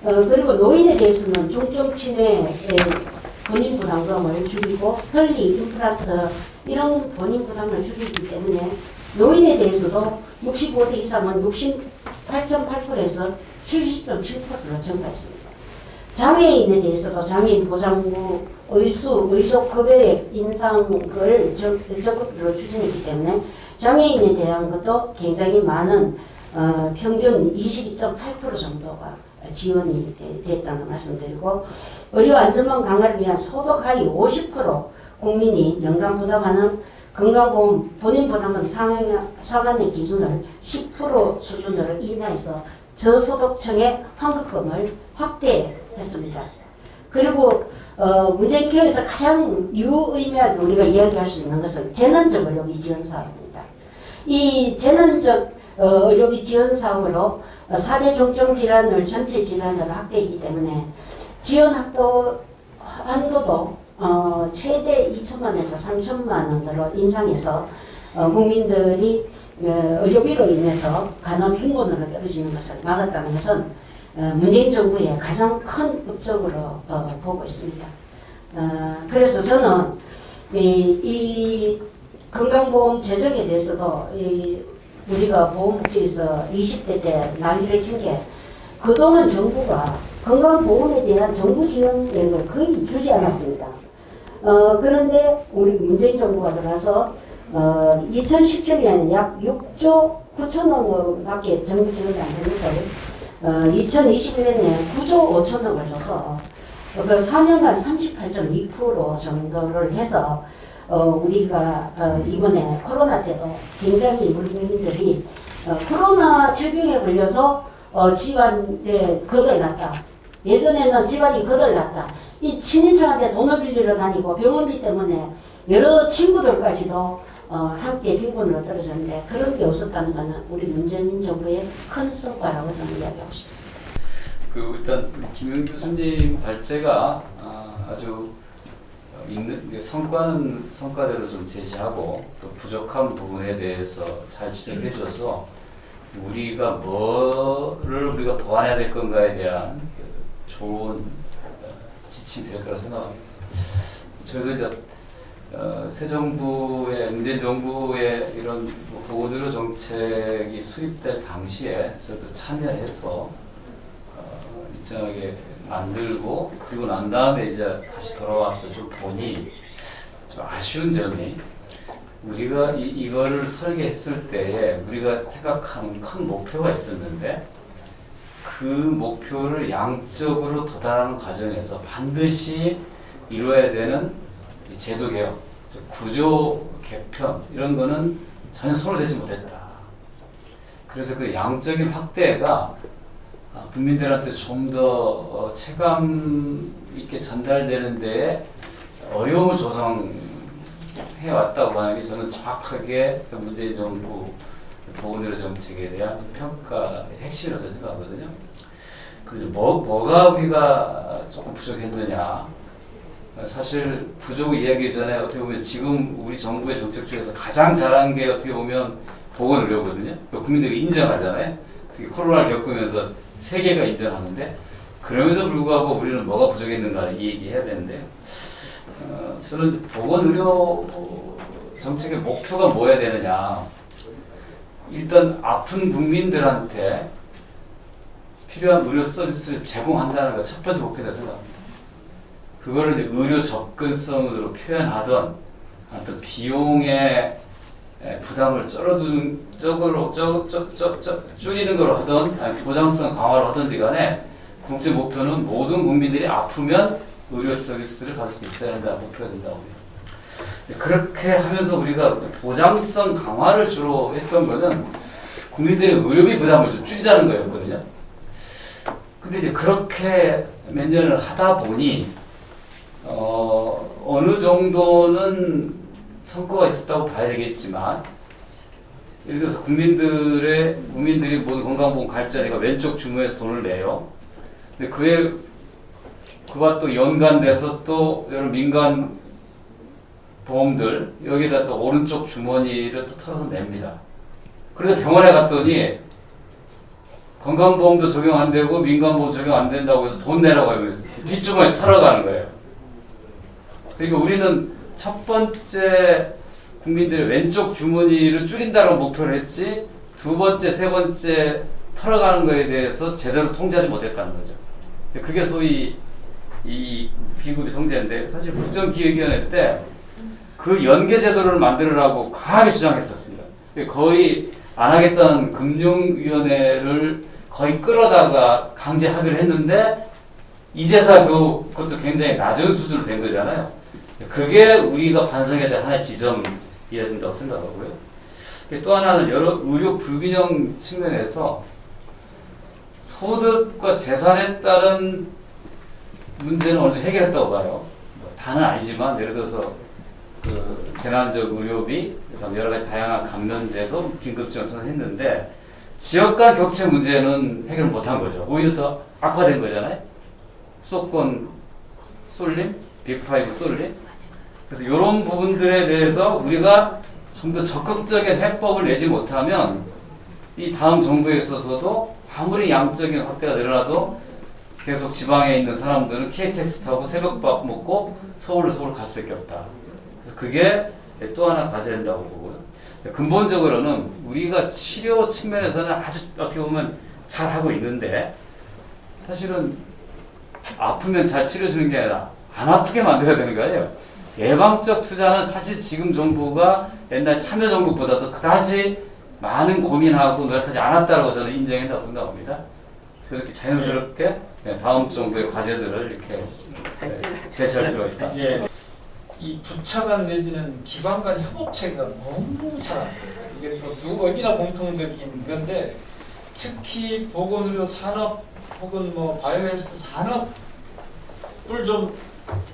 그리고 노인에 대해서는 중증 치매의 본인 부담금을 줄이고 혈리, 임플란트 이런 본인 부담을 줄이기 때문에 노인에 대해서도 65세 이상은 68.8%에서 70.7%로 증가했습니다. 장애인에 대해서도 장애인 보장부 의수, 의족 급여액 인상을 적극적으로 추진했기 때문에 장애인에 대한 것도 굉장히 많은 평균 22.8% 정도가 지원이 됐다는 말씀드리고 의료 안전망 강화를 위한 소득 하위 50% 국민이 연간 부담하는 건강보험 본인 부담금 상한의 기준을 10% 수준으로 인하해서 저소득층의 환급금을 확대했습니다. 그리고 문재인 케어에서 가장 유의미하게 우리가 이야기할 수 있는 것은 재난적 의료비 지원 사업입니다. 이 재난적 의료비 지원 사업으로 4대 중증 질환을 전체 질환으로 확대했기 때문에 지원 한도도 최대 2천만에서 3천만 원으로 인상해서 국민들이 의료비로 인해서 간암 빈곤으로 떨어지는 것을 막았다는 것은 문재인 정부의 가장 큰 업적으로 보고 있습니다. 그래서 저는 이 건강보험 재정에 대해서도 우리가 보험복지에서 20대 때 난리를 친 게 그동안 정부가 건강보험에 대한 정부 지원액을 거의 주지 않았습니다. 그런데 우리 문재인 정부가 들어와서 2017년에 약 6조 9천억 원밖에 정부 지원이 안 되면서 2021년에 9조 5천억을 줘서 그 4년간 38.2% 정도를 해서 우리가 이번에 코로나 때도 굉장히 우리 국민들이 코로나 질병에 걸려서 집안에 거덜났다. 예전에는 집안이 거덜났다. 이 친인척한테 돈을 빌리러 다니고 병원비 때문에 여러 친구들까지도 함께 빈곤으로 떨어졌는데 그런 게 없었다는 것은 우리 문재인 정부의 큰 성과라고 저는 이야기하고 싶습니다. 일단 김영 교수님 발제가 아주 이제 성과는 성과대로 좀 제시하고 또 부족한 부분에 대해서 잘 지적해 줘서 우리가 뭐를 우리가 보완해야 될 건가에 대한 좋은 지침이 될 거라 생각합니다. 저희도 이제 새 정부의 문재인 정부의 이런 보건의료 정책이 수립될 당시에 저도 참여해서 일정하게 만들고 그리고 난 다음에 이제 다시 돌아와서 좀 보니 좀 아쉬운 점이 우리가 이거를 설계했을 때에 우리가 생각하는 큰 목표가 있었는데 그 목표를 양적으로 도달하는 과정에서 반드시 이루어야 되는 이 제도 개혁, 구조 개편 이런 거는 전혀 손을 대지 못했다. 그래서 그 양적인 확대가 국민들한테 좀 더 체감 있게 전달되는 데에 어려움을 조성해 왔다고 하는 게 저는 정확하게 문재인 정부 보건의료 정책에 대한 평가의 핵심이라고 생각하거든요. 그리고 뭐가 우리가 조금 부족했느냐. 사실 부족 이야기 전에 어떻게 보면 지금 우리 정부의 정책 중에서 가장 잘한 게 어떻게 보면 보건의료거든요. 국민들이 인정하잖아요. 특히 코로나를 겪으면서 세계가 인정하는데 그럼에도 불구하고 우리는 뭐가 부족했는가 이 얘기해야 되는데 저는 보건의료 정책의 목표가 뭐야 되느냐. 일단 아픈 국민들한테 필요한 의료 서비스를 제공한다는 게 첫 번째 목표다 생각합니다. 그거를 이제 의료 접근성으로 표현하던 어떤 비용의 부담을 줄이는 걸 하던 아니 보장성 강화를 하든지 간에 국제 목표는 모든 국민들이 아프면 의료 서비스를 받을 수 있어야 한다는 목표가 된다고 합니다. 그렇게 하면서 우리가 보장성 강화를 주로 했던 거는 국민들의 의료비 부담을 좀 줄이자는 거였거든요. 근데 이제 그렇게 몇 년을 하다 보니 어느 정도는 성과가 있었다고 봐야 되겠지만 예를 들어서 국민들이 모든 건강보험 가입자니까 왼쪽 주머니에서 돈을 내요. 근데 그와 또 연관돼서 또 여러 민간 보험들 여기다 또 오른쪽 주머니를 또 털어서 냅니다. 그래서 병원에 갔더니 건강보험도 적용 안 되고 민간보험 적용 안 된다고 해서 돈 내라고 하면 뒷주머니 털어가는 거예요. 그러니까 우리는 첫 번째 국민들의 왼쪽 주머니를 줄인다는 목표를 했지 두 번째, 세 번째 털어가는 거에 대해서 제대로 통제하지 못했다는 거죠. 그게 소위 이 비급여 통제인데 사실 국정기획위원회 때 그 연계 제도를 만들으라고 강하게 주장했었습니다. 거의 안 하겠다는 금융위원회를 거의 끌어다가 강제 합의를 했는데 이제서 그것도 굉장히 낮은 수준으로 된 거잖아요. 그게 우리가 반성해야 될 하나의 지점이어야 된다고 생각하고요. 또 하나는 여러 의료 불균형 측면에서 소득과 재산에 따른 문제는 어느 정도 해결했다고 봐요. 다는 아니지만 예를 들어서 그 재난적 의료비, 그다음 여러 가지 다양한 감면제도 긴급지원을 했는데 지역 간 격차 문제는 해결 못한 거죠. 오히려 더 악화된 거잖아요. 수도권 쏠림, 빅5 쏠림. 그래서 이런 부분들에 대해서 우리가 좀 더 적극적인 해법을 내지 못하면 이 다음 정부에 있어서도 아무리 양적인 확대가 늘어나도 계속 지방에 있는 사람들은 KTX 타고 새벽밥 먹고 서울로 갈 수밖에 없다. 그래서 그게 또 하나 과제된다고 보고요. 근본적으로는 우리가 치료 측면에서는 아주 어떻게 보면 잘 하고 있는데 사실은 아프면 잘 치료주는 게 아니라 안 아프게 만들어야 되는 거예요. 예방적 투자는 사실 지금 정부가 옛날 참여정부보다도 그다지 많은 고민하고 노력하지 않았다고 저는 인정한다고 생각합니다. 그렇게 자연스럽게 다음 정부의 과제들을 이렇게 제시할 필요가 있다. 예. 이 부처 간 내지는 기관 간 협업체가 너무 잘 안 됐어요. 이게 뭐 어디나 공통적인 건데 특히 보건의료 산업 혹은 뭐 바이오헬스 산업을 좀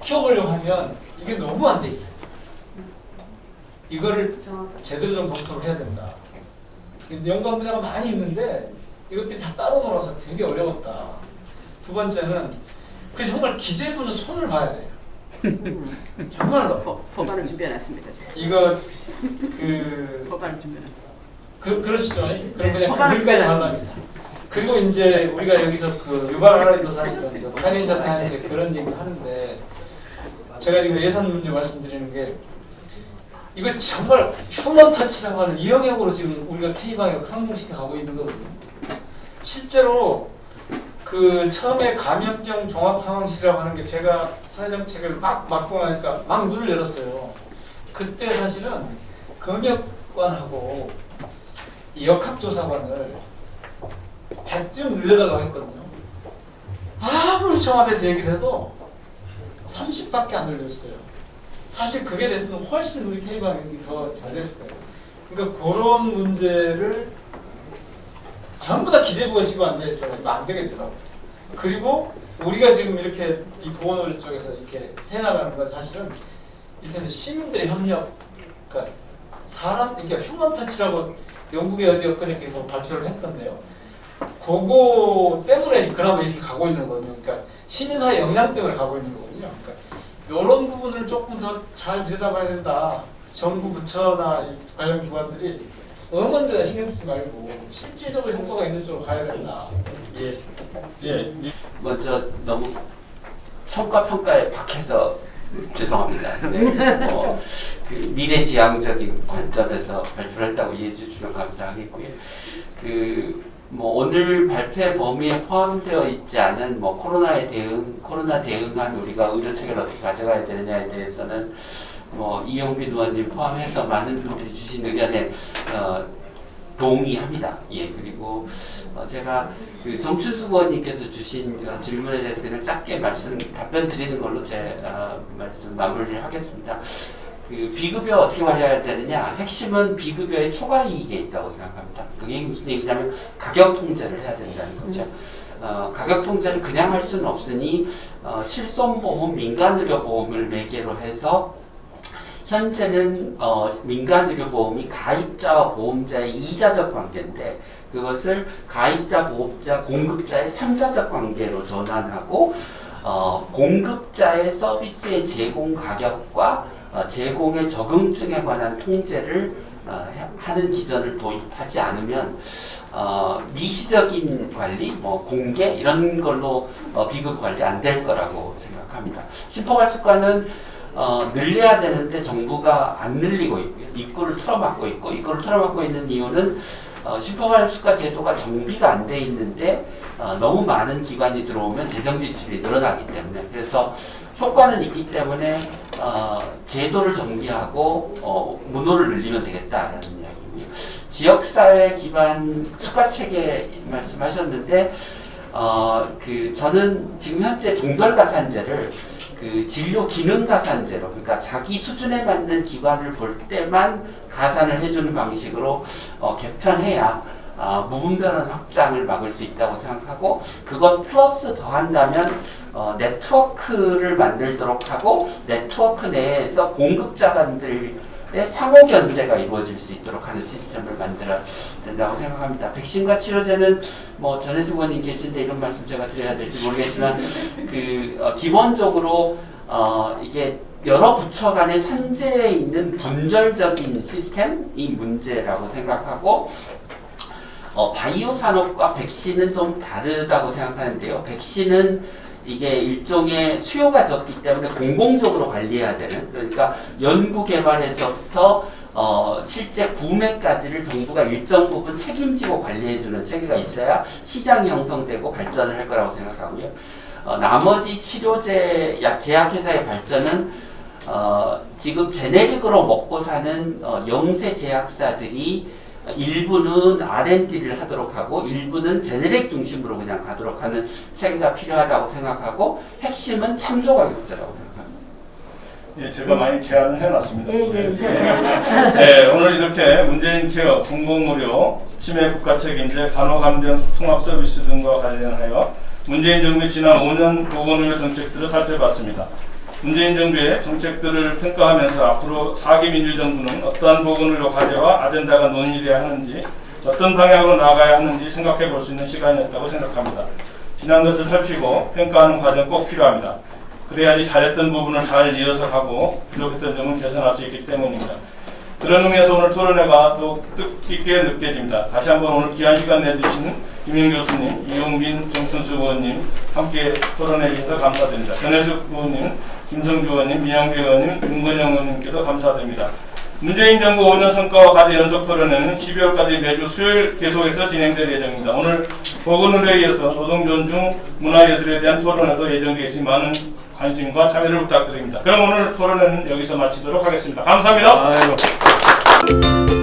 키워보려고 하면 이게 너무 안 돼 있어요. 이거를 제대로 좀 검토를 해야 된다. 연관 분야가 많이 있는데 이것들이 다 따로 놀아서 되게 어려웠다. 두 번째는 그 정말 기재부는 손을 봐야 돼요. 정말로. 법안을 준비해놨습니다. 제가. 이거 법안을 준비해놨어요. 그러시죠? 그럼 그냥 거기까지 만납니다. 그리고 이제 우리가 여기서 그 유발하리도 사실은 파이낸셜 타임즈 그런 얘기 하는데 제가 지금 예산 문제 말씀드리는 게 이거 정말 휴먼 터치라고 하는 이 영역으로 지금 우리가 K방역 성공시켜 가고 있는 거거든요. 실제로 그 처음에 감염병 종합상황실이라고 하는 게 제가 사회정책을 막 맡고 나니까 막 문을 열었어요. 그때 사실은 검역관하고 이 역학조사관을 100점 늘려달라고 했거든요. 아무리 청와대에서 얘기를 해도 30밖에 안 늘렸어요. 사실 그게 됐으면 훨씬 우리 K방역이 더 잘 됐을 거예요. 그러니까 그런 문제를 전부 다 기재부가 지고 앉아있어요. 이거 안 되겠더라고요. 그리고 우리가 지금 이렇게 이 보건의료 쪽에서 이렇게 해나가는 건 사실은 이때는 시민들의 협력, 그러니까 사람, 그러니까 휴먼 터치라고 영국의 어디 엊그저께 뭐 발표를 했던데요. 그거 때문에 그나마 이렇게 가고 있는 거거든요. 그러니까 시민사회 역량 때문에 가고 있는 거거든요. 그러니까 이런 부분을 조금 더 잘 들여다봐야 된다. 정부 부처나 이 관련 기관들이 어느 데다 신경 쓰지 말고 실질적으로 효과가 있는 쪽으로 가야 된다. 예. 먼저 너무 성과 평가에 박해서 죄송합니다. 네. 그 미래지향적인 관점에서 발표를 했다고 이해해 주시면 감사하겠고요. 오늘 발표의 범위에 포함되어 있지 않은 코로나 대응한 우리가 의료 체계를 어떻게 가져가야 되느냐에 대해서는 이용빈 의원님 포함해서 많은 분들이 주신 의견에 동의합니다. 예, 그리고 제가 그 정춘수 의원님께서 주신 질문에 대해서 그냥 짧게 답변 드리는 걸로 제 말씀 마무리를 하겠습니다. 그 비급여 어떻게 관리해야 되느냐? 핵심은 비급여의 초과이익에 있다고 생각합니다. 그게 무슨 얘기냐면 가격 통제를 해야 된다는 거죠. 가격 통제를 그냥 할 수는 없으니 실손보험, 민간의료보험을 매개로 해서 현재는 민간의료보험이 가입자와 보험자의 이자적 관계인데 그것을 가입자, 보험자, 공급자의 삼자적 관계로 전환하고 공급자의 서비스의 제공 가격과 제공의 적응증에 관한 통제를 하는 기전을 도입하지 않으면 미시적인 관리, 뭐 공개 이런 걸로 비급 관리 안 될 거라고 생각합니다. 심포괄수가는 늘려야 되는데 정부가 안 늘리고 있고요. 입구를 틀어막고 있고 입구를 틀어막고 있는 이유는 심포괄수가 제도가 정비가 안 돼 있는데 너무 많은 기관이 들어오면 재정 지출이 늘어나기 때문에 그래서 효과는 있기 때문에 제도를 정비하고 문호를 늘리면 되겠다라는 이야기고요. 지역사회 기반 수가체계 말씀하셨는데 저는 지금 현재 종별가산제를 그 진료 기능 가산제로 그러니까 자기 수준에 맞는 기관을 볼 때만 가산을 해주는 방식으로 개편해야 무분별한 확장을 막을 수 있다고 생각하고 그것 플러스 더한다면 네트워크를 만들도록 하고 네트워크 내에서 공급자간들의 상호 견제가 이루어질 수 있도록 하는 시스템을 만들어야 된다고 생각합니다. 백신과 치료제는 뭐 전혜숙 의원님 계신데 이런 말씀 제가 드려야 될지 모르겠지만 기본적으로 이게 여러 부처 간의 산재에 있는 분절적인 시스템이 문제라고 생각하고 바이오 산업과 백신은 좀 다르다고 생각하는데요. 백신은 이게 일종의 수요가 적기 때문에 공공적으로 관리해야 되는 그러니까 연구 개발에서부터 실제 구매까지를 정부가 일정 부분 책임지고 관리해주는 체계가 있어야 시장이 형성되고 발전을 할 거라고 생각하고요. 나머지 치료제 제약회사의 발전은 지금 제네릭으로 먹고 사는 영세 제약사들이 일부는 R&D를 하도록 하고 일부는 제네릭 중심으로 그냥 가도록 하는 체계가 필요하다고 생각하고 핵심은 참조가격제라고 생각합니다. 예, 제가 많이 제안을 해놨습니다. 예. 오늘 이렇게 문재인 케어, 공공의료, 치매 국가책임제, 간호감정 통합 서비스 등과 관련하여 문재인 정부의 지난 5년 보건의료 정책들을 살펴봤습니다. 문재인 정부의 정책들을 평가하면서 앞으로 4기 민주정부는 어떠한 보건의료 과제와 아젠다가 논의돼야 하는지 어떤 방향으로 나아가야 하는지 생각해 볼 수 있는 시간이었다고 생각합니다. 지난 것을 살피고 평가하는 과정 꼭 필요합니다. 그래야지 잘했던 부분을 잘 이어서 가고 부족했던 점은 개선할 수 있기 때문입니다. 그런 의미에서 오늘 토론회가 또 뜻깊게 느껴집니다. 다시 한번 오늘 귀한 시간 내주신 김영 교수님, 이용빈 정순수 의원님 함께 토론해 주셔서 감사드립니다. 전혜숙 의원님, 김성주 의원님, 민영배 의원님, 윤건영 의원님께도 감사드립니다. 문재인 정부 5년 성과와 과제 연속 토론회는 12월까지 매주 수요일 계속해서 진행될 예정입니다. 오늘 보건의료에 이어서 노동존중, 문화예술에 대한 토론회도 예정되어 있으니 많은 관심과 참여를 부탁드립니다. 그럼 오늘 토론회는 여기서 마치도록 하겠습니다. 감사합니다. 아이고.